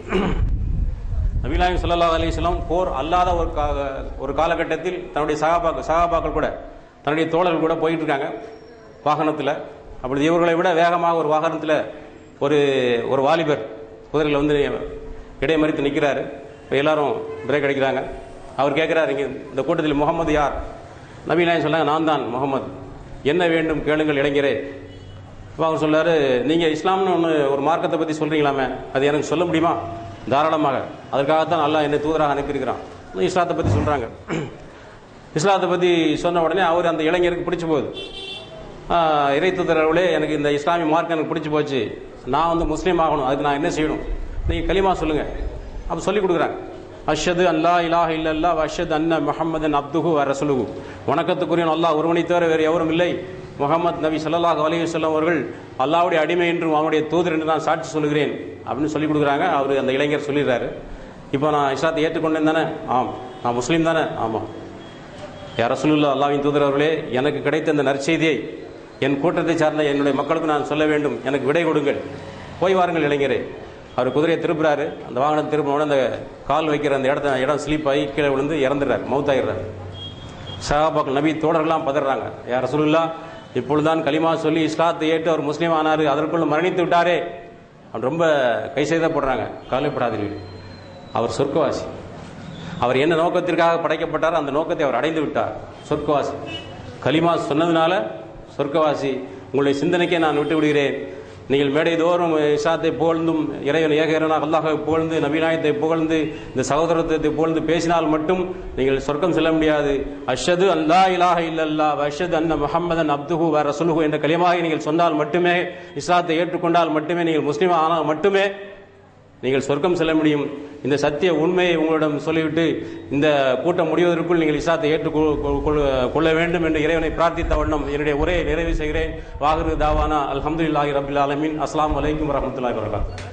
நபி ஸல்லல்லாஹு அலைஹி வஸல்லம் போர் அல்லாத ஒரு காலகட்டத்தில் தன்னுடைய சகாபாக்கள் கூட, தன்னுடைய தோழர்கள் கூட போயிட்டு இருக்காங்க வாகனத்தில். அப்படி இவர்களை விட வேகமாக ஒரு வாகனத்தில் ஒரு வாலிபர் குதிரையில் இடைமறித்து நிற்கிறாரு. எல்லாரும் பிரேக் அடிக்கிறாங்க. அவர் கேட்குறாரு, இங்கே இந்த கூட்டத்தில் முகமது யார்? நபி நாயகம் சொன்னாங்க, நான் தான் முகமது, என்ன வேண்டும் கேளுங்கள் இளைஞரே. இப்போ அவர் சொல்றாரு, நீங்கள் இஸ்லாம்னு ஒரு மார்க்கத்தை பற்றி சொல்கிறீங்களாமே, அது எனக்கு சொல்ல முடியுமா? தாராளமாக, அதற்காகத்தான் அல்லாஹ் என்னை தூதராக அனுப்பியிருக்கிறான். இஸ்லாத்தை பற்றி சொல்கிறாங்க. இஸ்லாத்தை பற்றி சொன்ன உடனே அவர் அந்த இளைஞருக்கு பிடிச்சி போகுது. இறை தூதரவர்களே, எனக்கு இந்த இஸ்லாமிய மார்க்கம் எனக்கு பிடிச்சி போச்சு, நான் முஸ்லீம் ஆகணும், அதுக்கு நான் என்ன செய்யணும்? நீங்கள் கலிமா சொல்லுங்கள். அப்போ சொல்லிக் கொடுக்குறாங்க. அஷ்ஹது அல்லா இலாஹ இல்லல்லாஹ் வ அஷ்ஹது அன்ன முஹம்மதன் அப்துஹு வ ரசூலுஹு. வணக்கத்துக்குரியவன் அல்லாஹ் ஒருவனை தவிர வேறு எவரும் இல்லை. முஹம்மது நபி ஸல்லல்லாஹு அலைஹி வஸல்லம் அவர்கள் அல்லாஹ்வுடைய அடிமை என்றும் அவனுடைய தூதர் என்று நான் சாட்சி சொல்கிறேன் அப்படின்னு சொல்லிக் கொடுக்குறாங்க. அவர் அந்த இளைஞர் சொல்லிடுறாரு, இப்போ நான் இஸ்லாத்தை ஏற்றுக்கொண்டேன் தானே? ஆம். நான் முஸ்லீம் தானே? ஆமாம். யா ரசூலுல்லாஹ், அல்லாஹ்வின் தூதர் அவர்களே, எனக்கு கிடைத்த இந்த நற்செய்தியை என் கூட்டத்தை சார்ந்த என்னுடைய மக்களுக்கு நான் சொல்ல வேண்டும், எனக்கு விடை கொடுங்கள். போய் வாருங்கள் இளைஞரே. அவர் குதிரையை திருப்புறாரு. அந்த வாகனத்தை திருப்பினோட அந்த கால் வைக்கிற அந்த இடம் ஸ்லீப் ஆகி கீழே விழுந்து இறந்துடுறாரு, மவுத்தாயிடுறாரு. சஹாபாக்கள், நபி தோழர்கள்லாம் பதறாங்க, யா ரசூலுல்லாஹ், இப்பொழுதுதான் கலிமா சொல்லி இஸ்லாத்தை ஏற்று அவர் முஸ்லீம் ஆனார், அதற்குள்ள மரணித்து விட்டாரே. அவர் ரொம்ப கை செய்தப்படுறாங்க. கவலைப்படாதீர்கள், அவர் சொர்க்கவாசி. அவர் என்ன நோக்கத்திற்காக படைக்கப்பட்டார் அந்த நோக்கத்தை அவர் அடைந்து விட்டார், சொர்க்கவாசி. கலிமா சொன்னதுனால சொர்க்கவாசி. உங்களுடைய சிந்தனைக்கே நான் விட்டு விடுகிறேன். நீங்கள் மேடை தோறும் இஸ்லாத்தை புகழ்ந்தும் இறைவன் ஏகரனாக அல்லாஹை புகழ்ந்து நபிநாயகத்தை புகழ்ந்து இந்த சகோதரத்தை புகழ்ந்து பேசினால் மட்டும் நீங்கள் சொர்க்கம் செல்ல முடியாது. அஷ்ஹது அல்லா இலாஹ இல்லல்லாஹ் வ அஷ்ஹது அன்ன முஹம்மதன் அப்துஹு வ ரசூலுஹு என்ற கலிமாவை நீங்கள் சொன்னால் மட்டுமே, இஸ்லாத்தை ஏற்றுக்கொண்டால் மட்டுமே, நீங்கள் முஸ்லீம் ஆனால் மட்டுமே நீங்கள் சொர்க்கம் செல்ல முடியும். இந்த சத்திய உண்மையை உங்களிடம் சொல்லிவிட்டு இந்த கூட்டம் முடிவதற்குள் நீங்கள் இஸ்லாத்தை ஏற்றுக்கொள்ள வேண்டும் என்று இறைவனை பிரார்த்தித்த வண்ணம் என்னுடைய உரையை நிறைவு செய்கிறேன். வாஹிரு தாவானா அல்ஹம்துலில்லாஹி ரப்பில் ஆலமீன். அஸ்ஸலாமு அலைக்கும் வரஹ்மத்துல்லாஹி வபரகாத்துஹு.